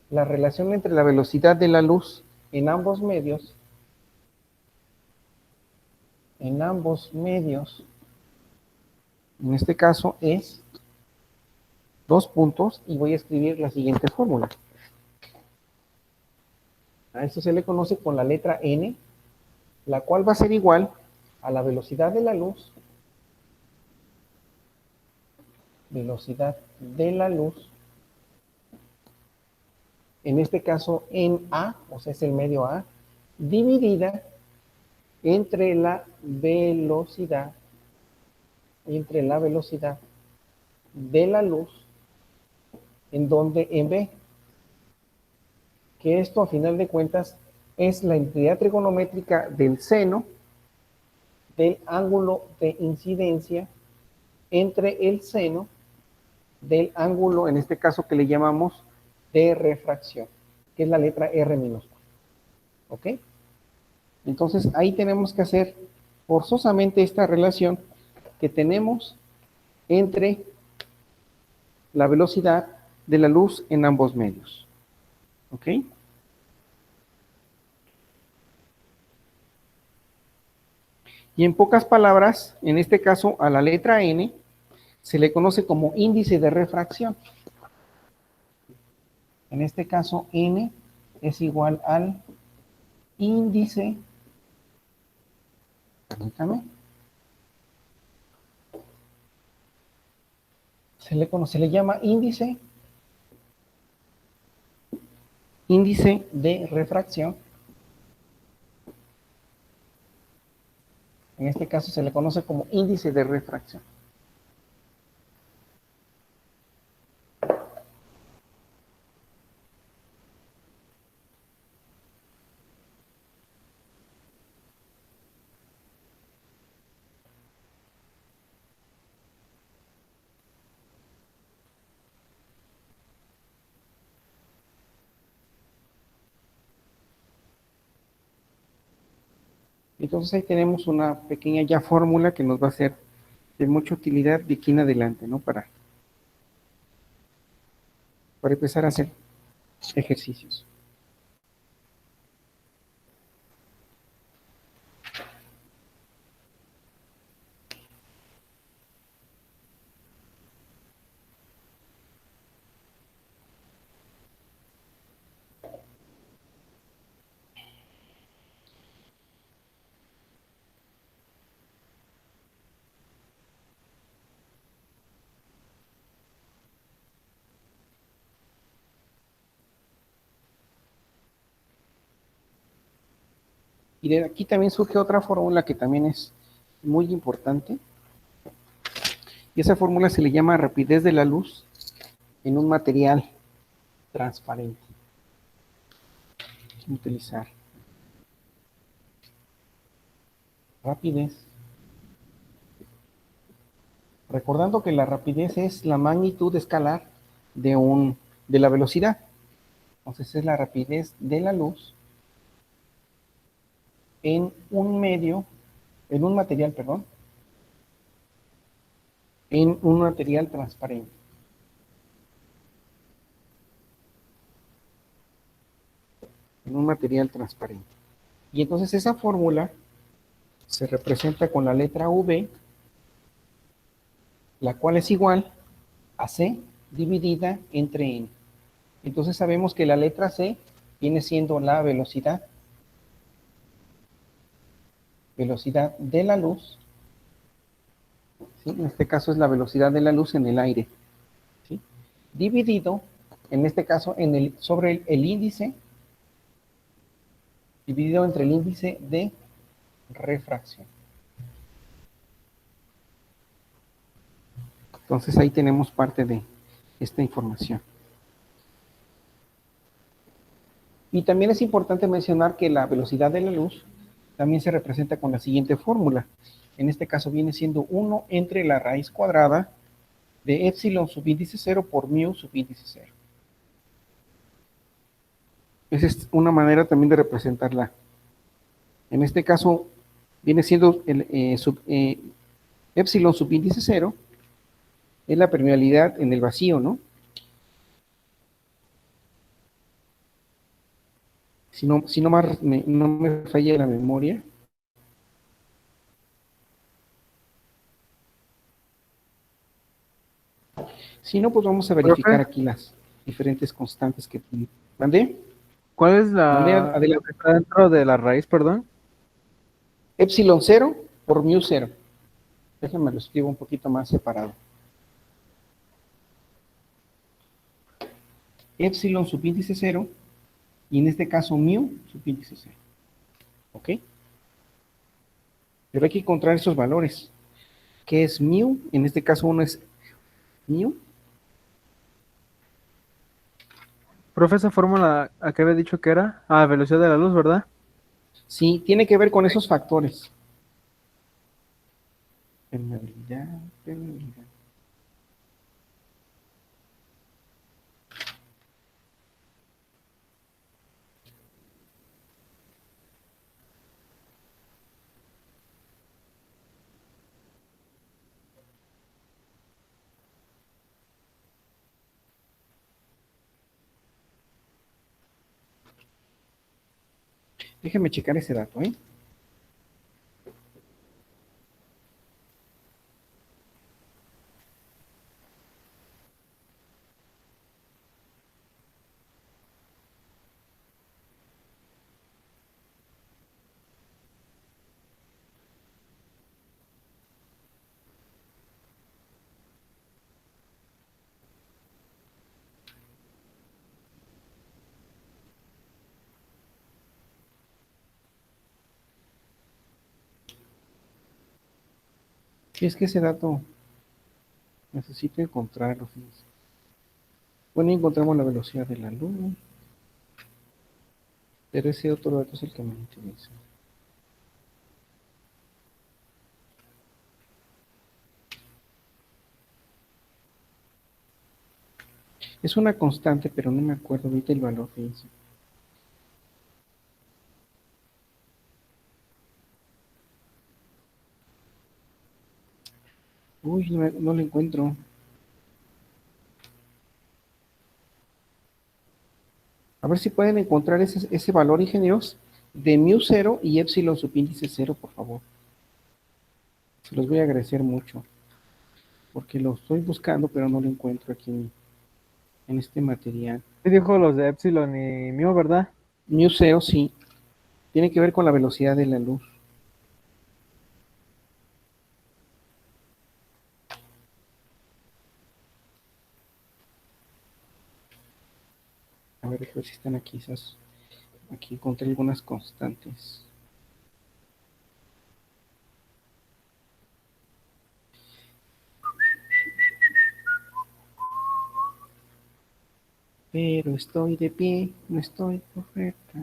la relación entre la velocidad de la luz en ambos medios, en este caso es dos puntos y voy a escribir la siguiente fórmula. A esto se le conoce con la letra N, la cual va a ser igual a la velocidad de la luz, en este caso en A, o sea es el medio A, dividida entre la velocidad de la luz, en B, que esto a final de cuentas es la entidad trigonométrica del seno del ángulo de incidencia entre el seno del ángulo, en este caso que le llamamos de refracción, que es la letra R minúscula. ¿Ok? Entonces ahí tenemos que hacer forzosamente esta relación que tenemos entre la velocidad de la luz en ambos medios. ¿Ok? Y en pocas palabras, en este caso a la letra N se le conoce como índice de refracción. En este caso N es igual al índice, permítame, se le llama índice de refracción. En este caso se le conoce como índice de refracción. Entonces ahí tenemos una pequeña ya fórmula que nos va a ser de mucha utilidad de aquí en adelante, ¿no? Para empezar a hacer ejercicios. Y de aquí también surge otra fórmula que también es muy importante. Y esa fórmula se le llama rapidez de la luz en un material transparente. Vamos a utilizar rapidez. Recordando que la rapidez es la magnitud escalar de la velocidad. Entonces es la rapidez de la luz en un material, perdón, en un material transparente. En un material transparente. Y entonces esa fórmula se representa con la letra V, la cual es igual a C dividida entre N. Entonces sabemos que la letra C viene siendo la velocidad de la luz, ¿sí? En este caso es la velocidad de la luz en el aire, ¿sí? Dividido, en este caso, sobre el índice, dividido entre el índice de refracción. Entonces ahí tenemos parte de esta información. Y también es importante mencionar que la velocidad de la luz también se representa con la siguiente fórmula. En este caso viene siendo 1 entre la raíz cuadrada de epsilon subíndice 0 por mu subíndice 0. Esa es una manera también de representarla. En este caso viene siendo epsilon subíndice 0, es la permeabilidad en el vacío, ¿no? Si no me falla la memoria. Si no, pues vamos a verificar Profe, aquí las diferentes constantes que tiene. ¿Mandé? ¿cuál es ¿Mandé lo adelante? que está dentro de la raíz, perdón? Epsilon 0 por mu 0. Déjenme lo escribo un poquito más separado. Epsilon subíndice 0 y en este caso mu subíndice 0. ¿Ok? Pero hay que encontrar esos valores. ¿Qué es mu? En este caso uno es mu. Profe, esa fórmula, ¿a qué había dicho que era? Ah, velocidad de la luz, ¿verdad? Sí, tiene que ver con esos factores. Permeabilidad. Déjenme checar ese dato, ¿eh? Si es que ese dato necesito encontrarlo, fíjense. Bueno, encontramos la velocidad de la luz, pero ese otro dato es el que me interesa. Es una constante, pero no me acuerdo ahorita el valor, fíjense. Uy, no lo encuentro. A ver si pueden encontrar ese valor, ingenieros, de mu cero y epsilon subíndice cero, por favor. Se los voy a agradecer mucho, porque lo estoy buscando, pero no lo encuentro aquí en este material. Sí dijo los de Epsilon y Mu, ¿verdad? Mu cero, sí, tiene que ver con la velocidad de la luz. A ver, déjame ver si están aquí esas. Aquí encontré algunas constantes. Pero estoy de pie, no estoy correcta.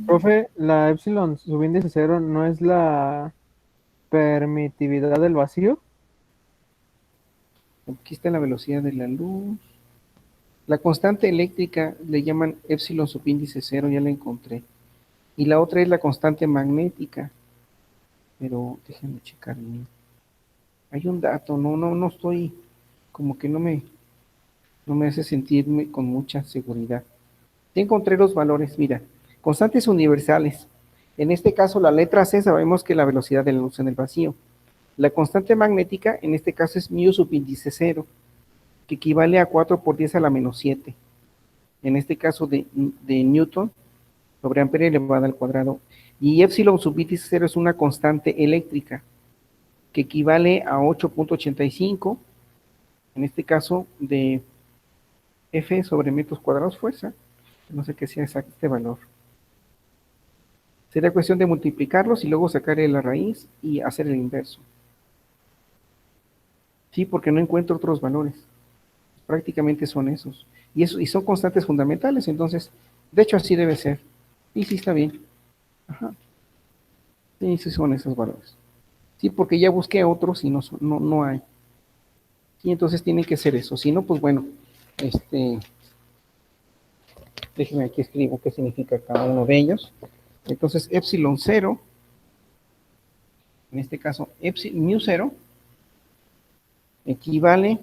Profe, la Epsilon subíndice cero no es la permitividad del vacío. Aquí está la velocidad de la luz. La constante eléctrica le llaman epsilon subíndice cero, ya la encontré. Y la otra es la constante magnética. Pero déjenme checar bien. Hay un dato, no estoy, como que no me hace sentirme con mucha seguridad. Ya encontré los valores, mira, constantes universales. En este caso, la letra C sabemos que es la velocidad de la luz en el vacío. La constante magnética, en este caso, es mu subíndice cero, que equivale a 4 por 10 a la menos 7. En este caso de Newton, sobre amperio elevado al cuadrado. Y epsilon subíndice cero es una constante eléctrica, que equivale a 8.85, en este caso de F sobre metros cuadrados fuerza. No sé qué sea exacto este valor. Sería cuestión de multiplicarlos y luego sacarle la raíz y hacer el inverso. Sí, porque no encuentro otros valores. Prácticamente son esos. Y son constantes fundamentales, entonces, de hecho así debe ser. Y sí está bien. Ajá. Sí, sí son esos valores. Sí, porque ya busqué otros y no hay. Sí, entonces tienen que ser eso. Si no, pues bueno, déjenme aquí escribo qué significa cada uno de ellos. Entonces, epsilon cero, en este caso, mu cero, equivale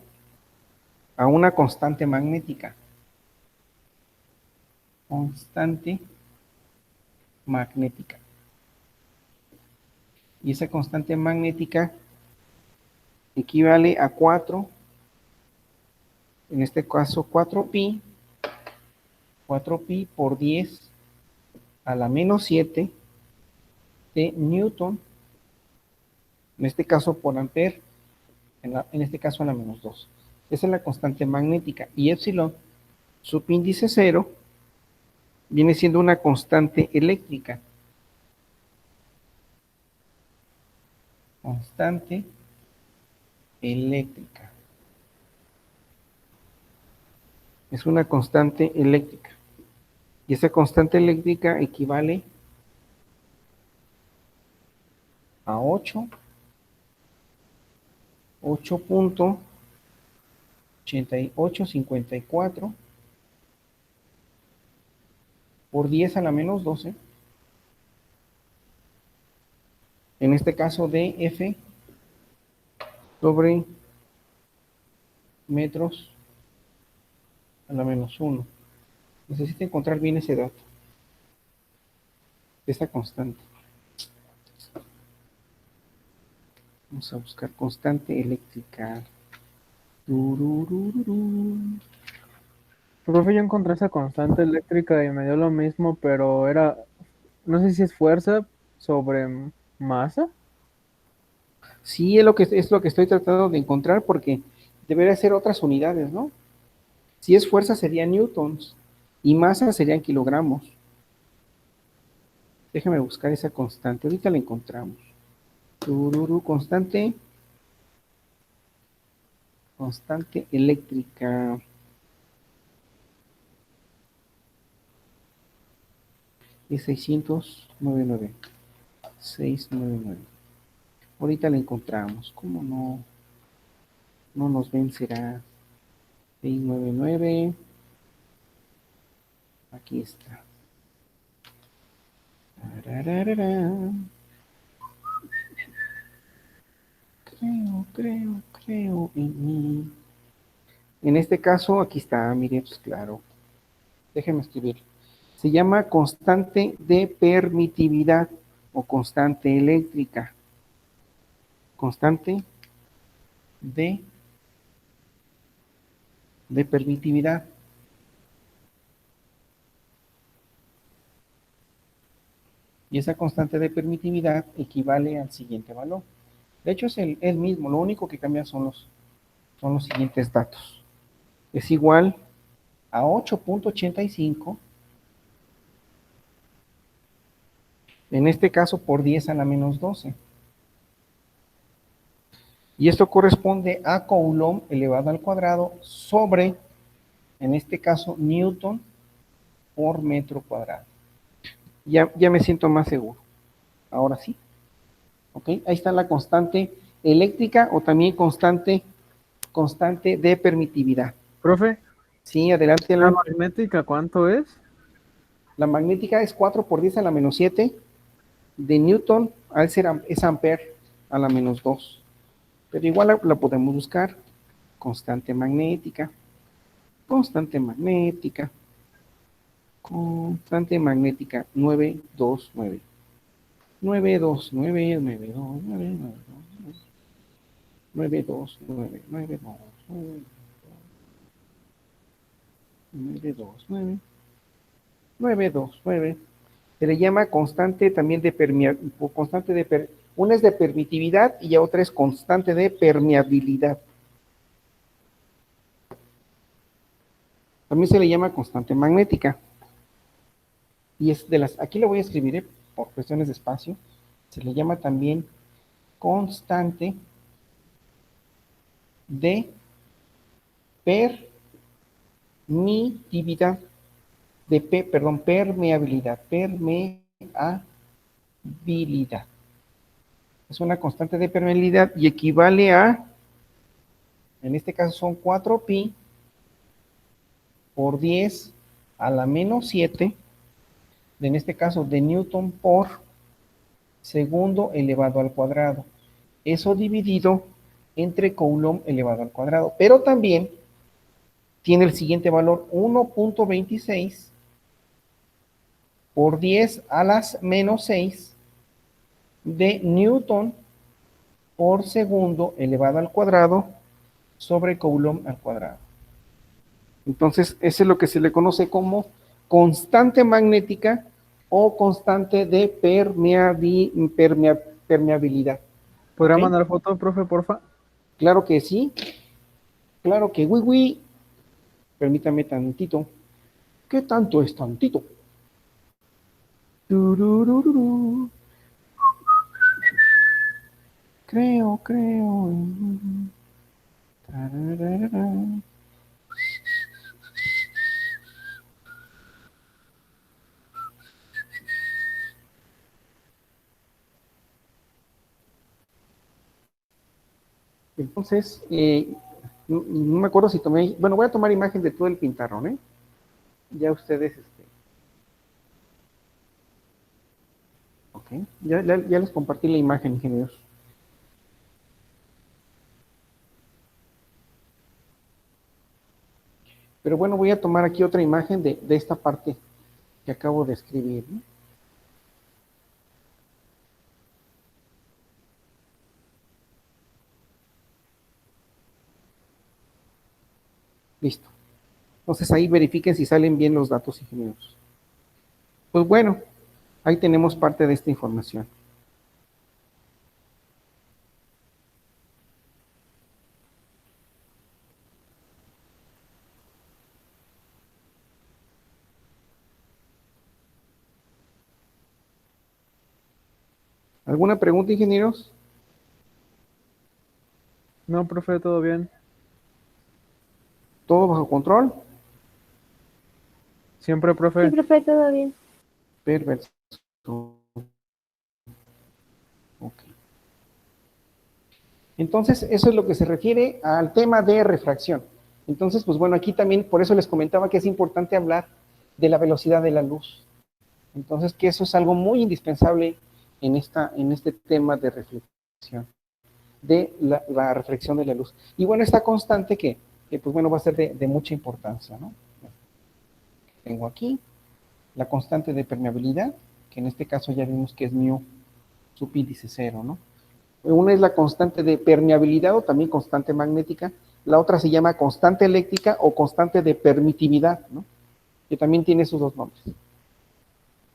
a una constante magnética. Constante magnética. Y esa constante magnética equivale a 4, en este caso 4pi por 10 a la menos 7 de Newton, en este caso por ampere, en este caso a la menos 2. Esa es la constante magnética. Y epsilon subíndice cero viene siendo una constante eléctrica. Constante eléctrica. Es una constante eléctrica. Y esa constante eléctrica equivale a 8.8854 por 10 a la menos 12. En este caso de F sobre metros a la menos 1. Necesito encontrar bien ese dato, esta constante. Vamos a buscar constante eléctrica. Profe, yo encontré esa constante eléctrica y me dio lo mismo, pero era, no sé si es fuerza sobre masa. Sí, es lo que estoy tratando de encontrar porque debería ser otras unidades, ¿no? Si es fuerza serían newtons y masa serían kilogramos. Déjame buscar esa constante, ahorita la encontramos. Constante eléctrica. Es 699. 699. Ahorita la encontramos. ¿Cómo no nos vencerá? 699. Aquí está. Tararara. Creo en mí. En este caso, aquí está, mire, pues claro. Déjenme escribir. Se llama constante de permitividad o constante eléctrica. Constante de permitividad. Y esa constante de permitividad equivale al siguiente valor. De hecho, es el mismo, lo único que cambia son los siguientes datos. Es igual a 8.85, en este caso por 10 a la menos 12. Y esto corresponde a Coulomb elevado al cuadrado sobre, en este caso, Newton por metro cuadrado. Ya me siento más seguro. Ahora sí. ¿Ok? Ahí está la constante eléctrica o también constante de permitividad. Profe, Sí, adelante. ¿la magnética cuánto es? La magnética es 4 por 10 a la menos 7 de Newton, al ser es ampere a la menos 2. Pero igual la podemos buscar. Constante magnética. Constante magnética. Constante magnética 929. 929, 929, 929, 929, 929. Se le llama constante también de permeabilidad. Una es de permitividad y otra es constante de permeabilidad. También se le llama constante magnética. Y es de las, aquí lo voy a escribir por cuestiones de espacio. Se le llama también constante de permitividad. Permeabilidad. Permeabilidad. Es una constante de permeabilidad y equivale a, en este caso son 4pi por 10 a la menos 7, en este caso de Newton por segundo elevado al cuadrado. Eso dividido entre Coulomb elevado al cuadrado. Pero también tiene el siguiente valor, 1.26 por 10 a las menos 6 de Newton por segundo elevado al cuadrado sobre Coulomb al cuadrado. Entonces, eso es lo que se le conoce como constante magnética o constante de permeabilidad. ¿Podrá ¿Ok? mandar foto, profe, porfa? Claro que sí. Claro que oui. Permítame tantito. ¿Qué tanto es tantito? Tururururu. Creo. Tararara. Entonces, no me acuerdo si tomé, bueno, voy a tomar imagen de todo el pintarrón, ¿eh? Ya ustedes, ok, ya les compartí la imagen, ingenieros. Pero bueno, voy a tomar aquí otra imagen de esta parte que acabo de escribir, ¿no? Listo. Entonces ahí verifiquen si salen bien los datos, ingenieros. Pues bueno, ahí tenemos parte de esta información. ¿Alguna pregunta, ingenieros? No, profe, todo bien. ¿Todo bajo control? Siempre, Sí, profe. profe, todo bien. Perfecto. Ok. Entonces, eso es lo que se refiere al tema de refracción. Entonces, pues bueno, aquí también, por eso les comentaba que es importante hablar de la velocidad de la luz. Entonces, que eso es algo muy indispensable en este tema de reflexión, de la reflexión de la luz. Y bueno, esta constante que pues bueno, va a ser de mucha importancia, ¿no? Tengo aquí la constante de permeabilidad, que en este caso ya vimos que es mu subíndice 0, ¿no? Una es la constante de permeabilidad o también constante magnética, la otra se llama constante eléctrica o constante de permitividad, ¿no? Que también tiene esos dos nombres.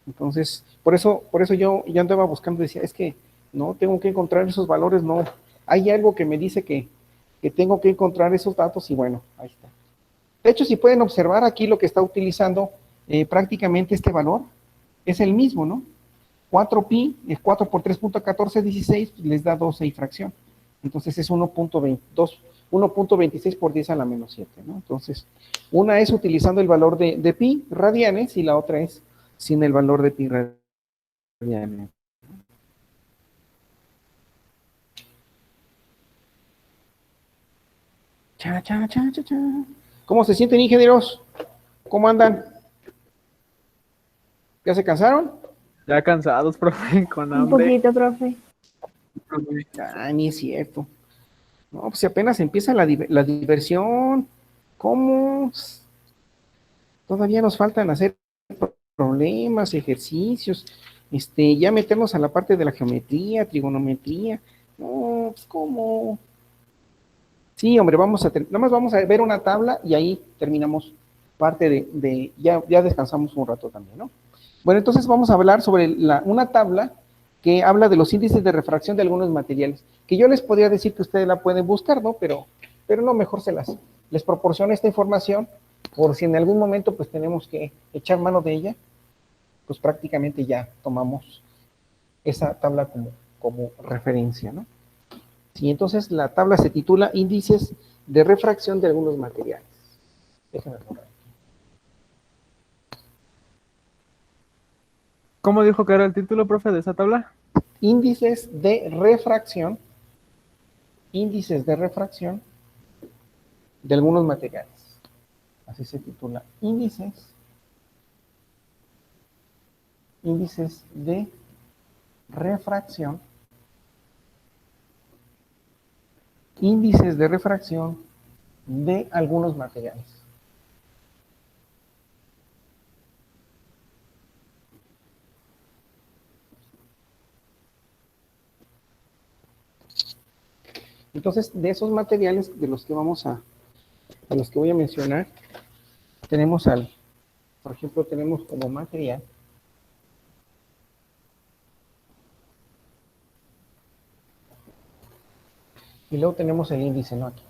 Entonces, por eso yo andaba buscando, decía, es que no, tengo que encontrar esos valores, no, hay algo que me dice que tengo que encontrar esos datos y bueno, ahí está. De hecho, si pueden observar aquí lo que está utilizando prácticamente este valor, es el mismo, ¿no? 4pi, es 4 por 3.1416, les da 12 y fracción. Entonces es 1.26 por 10 a la menos 7, ¿no? Entonces, una es utilizando el valor de pi radianes y la otra es sin el valor de pi radianes. Cha, cha, cha, cha, cha. ¿Cómo se sienten, ingenieros? ¿Cómo andan? ¿Ya se cansaron? Ya cansados, profe, con Un hambre. poquito, profe. Ah, ni es cierto. No, pues si apenas empieza la diversión. ¿Cómo? Todavía nos faltan hacer problemas, ejercicios, ya meternos a la parte de la geometría, trigonometría. No, pues ¿cómo? Sí, hombre, nada más vamos a ver una tabla y ahí terminamos parte ya descansamos un rato también, ¿no? Bueno, entonces vamos a hablar sobre una tabla que habla de los índices de refracción de algunos materiales, que yo les podría decir que ustedes la pueden buscar, ¿no? Pero no, mejor les proporciono esta información, por si en algún momento pues tenemos que echar mano de ella, pues prácticamente ya tomamos esa tabla como referencia, ¿no? Sí, entonces la tabla se titula Índices de refracción de algunos materiales. Déjenme borrar. ¿Cómo dijo que era el título, profe, de esa tabla? Índices de refracción de algunos materiales. Así se titula, índices de refracción, de algunos materiales. Entonces, de esos materiales de los que voy a mencionar, tenemos por ejemplo, tenemos como material y luego tenemos el índice, ¿no? Aquí.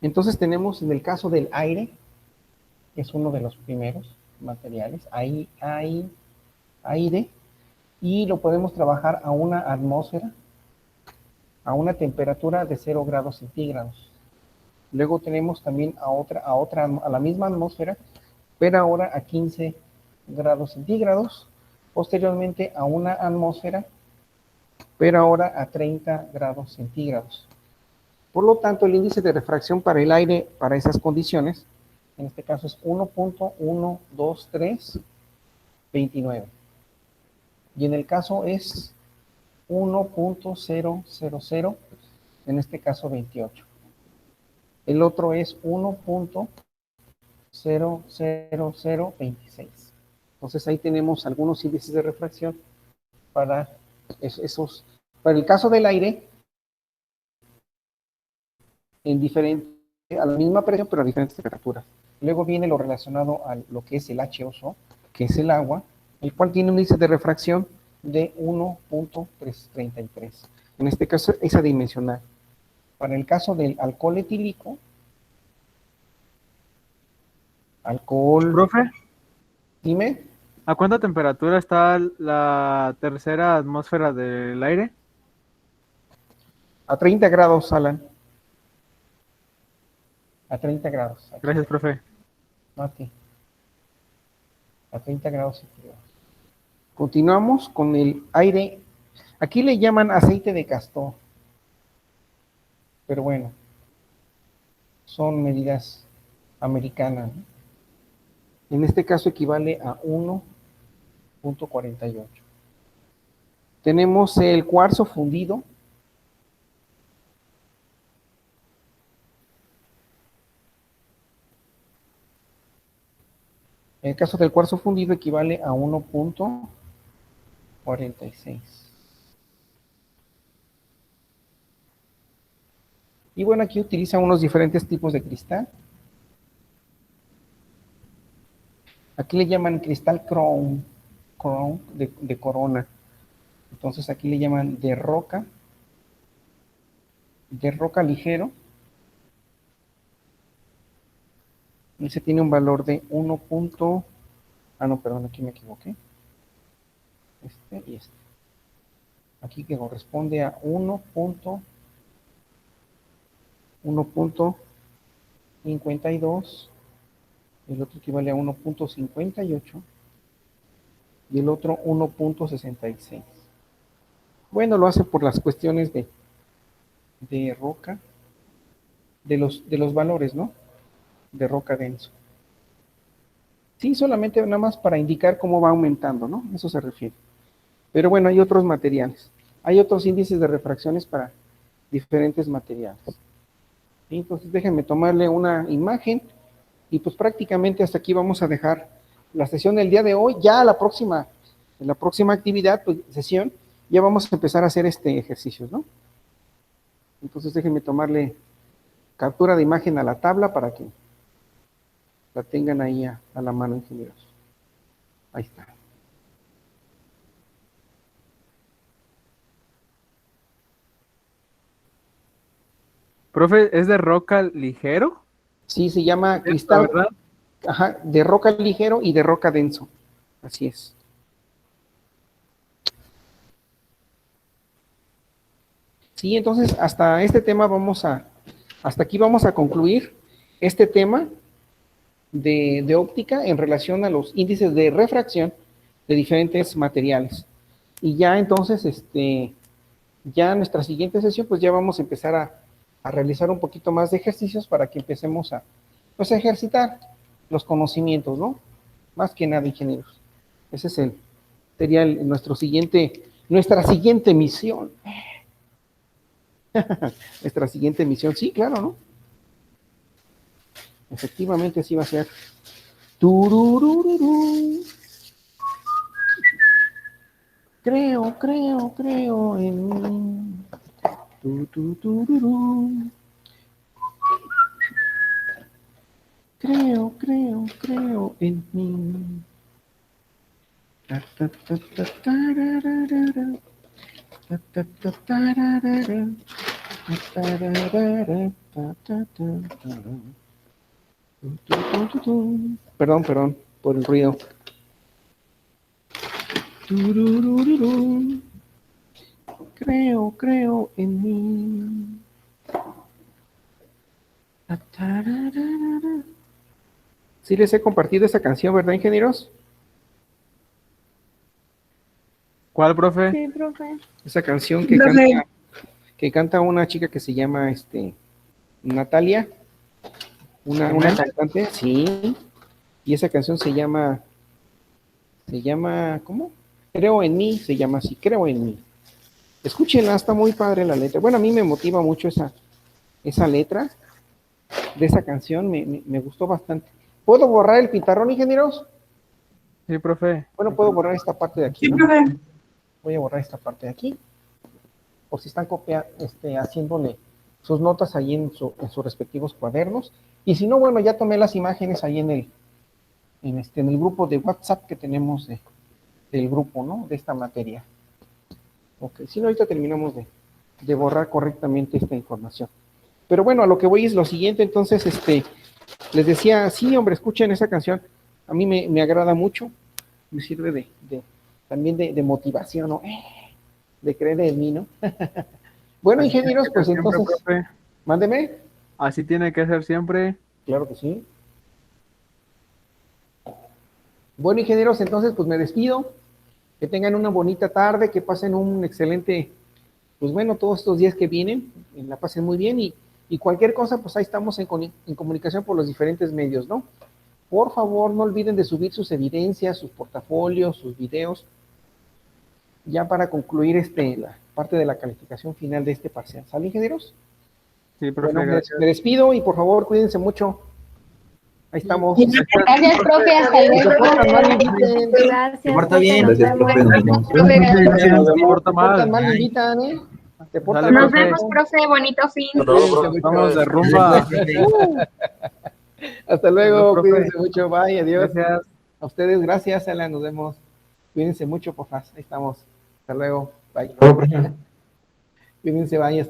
Entonces tenemos en el caso del aire, que es uno de los primeros materiales, ahí hay aire, y lo podemos trabajar a una atmósfera, a una temperatura de 0 grados centígrados. Luego tenemos también a la misma atmósfera, pero ahora a 15 grados centígrados. Posteriormente a una atmósfera, pero ahora a 30 grados centígrados. Por lo tanto, el índice de refracción para el aire, para esas condiciones, en este caso es 1.12329. Y en el caso es 1.000, en este caso 28. El otro es 1.00026. Entonces ahí tenemos algunos índices de refracción para esos. Para el caso del aire, a la misma presión, pero a diferentes temperaturas. Luego viene lo relacionado a lo que es el H2O, que es el agua, el cual tiene un índice de refracción de 1.333. En este caso es adimensional. Para el caso del alcohol etílico, Profe, dime, ¿a cuánta temperatura está la tercera atmósfera del aire? a 30 grados, Alan. A 30 grados. Aquí. Gracias, profe. No, aquí. A 30 grados centígrados. Continuamos con el aire. Aquí le llaman aceite de castor. Pero bueno, son medidas americana, ¿no? En este caso equivale a 1.48. Tenemos el cuarzo fundido. En el caso del cuarzo fundido equivale a 1.46. Y bueno, aquí utiliza unos diferentes tipos de cristal. Aquí le llaman cristal crown de corona. Entonces aquí le llaman de roca ligero. Ese tiene un valor de 1. Ah, no, perdón, aquí me equivoqué. Este y este. Aquí que corresponde a 1.52. El otro equivale a 1.58. Y el otro 1.66. Bueno, lo hace por las cuestiones de roca, de los valores, ¿no? De roca denso. Sí, solamente nada más para indicar cómo va aumentando, ¿no? Eso se refiere. Pero bueno, hay otros materiales. Hay otros índices de refracciones para diferentes materiales. ¿Sí? Entonces déjenme tomarle una imagen y pues prácticamente hasta aquí vamos a dejar la sesión del día de hoy. Ya en la próxima actividad, pues, sesión, ya vamos a empezar a hacer ejercicios, ¿no? Entonces déjenme tomarle captura de imagen a la tabla para que la tengan ahí a la mano, ingenieros. Ahí está. Profe, ¿es de roca ligero? Sí, se llama cristal, ¿Verdad? ajá, de roca ligero y de roca denso. Así es. Sí, entonces hasta aquí vamos a concluir este tema de óptica en relación a los índices de refracción de diferentes materiales. Y ya entonces, ya en nuestra siguiente sesión, pues ya vamos a empezar a realizar un poquito más de ejercicios para que empecemos a, pues, a ejercitar los conocimientos, ¿no? Más que nada, ingenieros. Ese sería nuestra siguiente misión. Nuestra siguiente misión, sí, claro, ¿no? Efectivamente, así va a ser. Tururururu. Creo en mí. Turururu. Creo en mí. Ta, ta, ta, ta, tararara. Ta, ta, ta, tararara. Ta, tararara. Ta, ta, ta, tarara. Perdón por el ruido. Tururururu. Creo en mí. Ta, tararara. Sí les he compartido esa canción, ¿verdad, ingenieros? ¿Cuál, profe? Sí, profe. Esa canción Profe. que canta una chica que se llama Natalia, una cantante, sí, y esa canción se llama, ¿cómo? Creo en mí, se llama así, Creo en mí. Escúchenla, está muy padre la letra. Bueno, a mí me motiva mucho esa letra de esa canción, me gustó bastante. ¿Puedo borrar el pizarrón, ingenieros? Sí, profe. Bueno, puedo borrar esta parte de aquí, Sí, ¿no? profe. Voy a borrar esta parte de aquí, por si están haciéndole sus notas ahí en sus respectivos cuadernos. Y si no, bueno, ya tomé las imágenes ahí en el grupo de WhatsApp que tenemos del grupo, ¿no? De esta materia. Ok, si no, ahorita terminamos de borrar correctamente esta información. Pero bueno, a lo que voy es lo siguiente, entonces, les decía, sí, hombre, escuchen esa canción, a mí me agrada mucho, me sirve también de motivación, ¿no? De creer en mí, ¿no? Bueno, Así tiene ingenieros, que pues ser siempre, entonces, profe. mándeme. Así tiene que ser siempre. Claro que sí. Bueno, ingenieros, entonces, pues me despido. Que tengan una bonita tarde, que pasen un excelente, pues bueno, todos estos días que vienen, la pasen muy bien y Y cualquier cosa, pues ahí estamos en comunicación por los diferentes medios, ¿no? Por favor, no olviden de subir sus evidencias, sus portafolios, sus videos, ya para concluir la parte de la calificación final de este parcial. ¿Sale, ingenieros? Sí, profe, Bueno, gracias. me despido y por favor, cuídense mucho. Ahí estamos. Gracias, profe, hasta Si se luego. portan mal, inviten. Gracias. Se porta bien. Nos Gracias, vemos. profe, nos vemos. Profe, gracias. Sí, Nos se vemos. porta Si portan mal. mal, invitan, ¿eh? Te portan Sale, mal. Nos profe. vemos, profe. Bonito fin. Cuídense Vamos mucho. de rumba. Hasta luego, Profe. cuídense mucho. Bye, adiós. Gracias. A ustedes, gracias, Alan. Nos vemos. Cuídense mucho, porfa. Ahí estamos. Hasta luego. Bye. Todo, profe. Cuídense, bye. Hasta luego.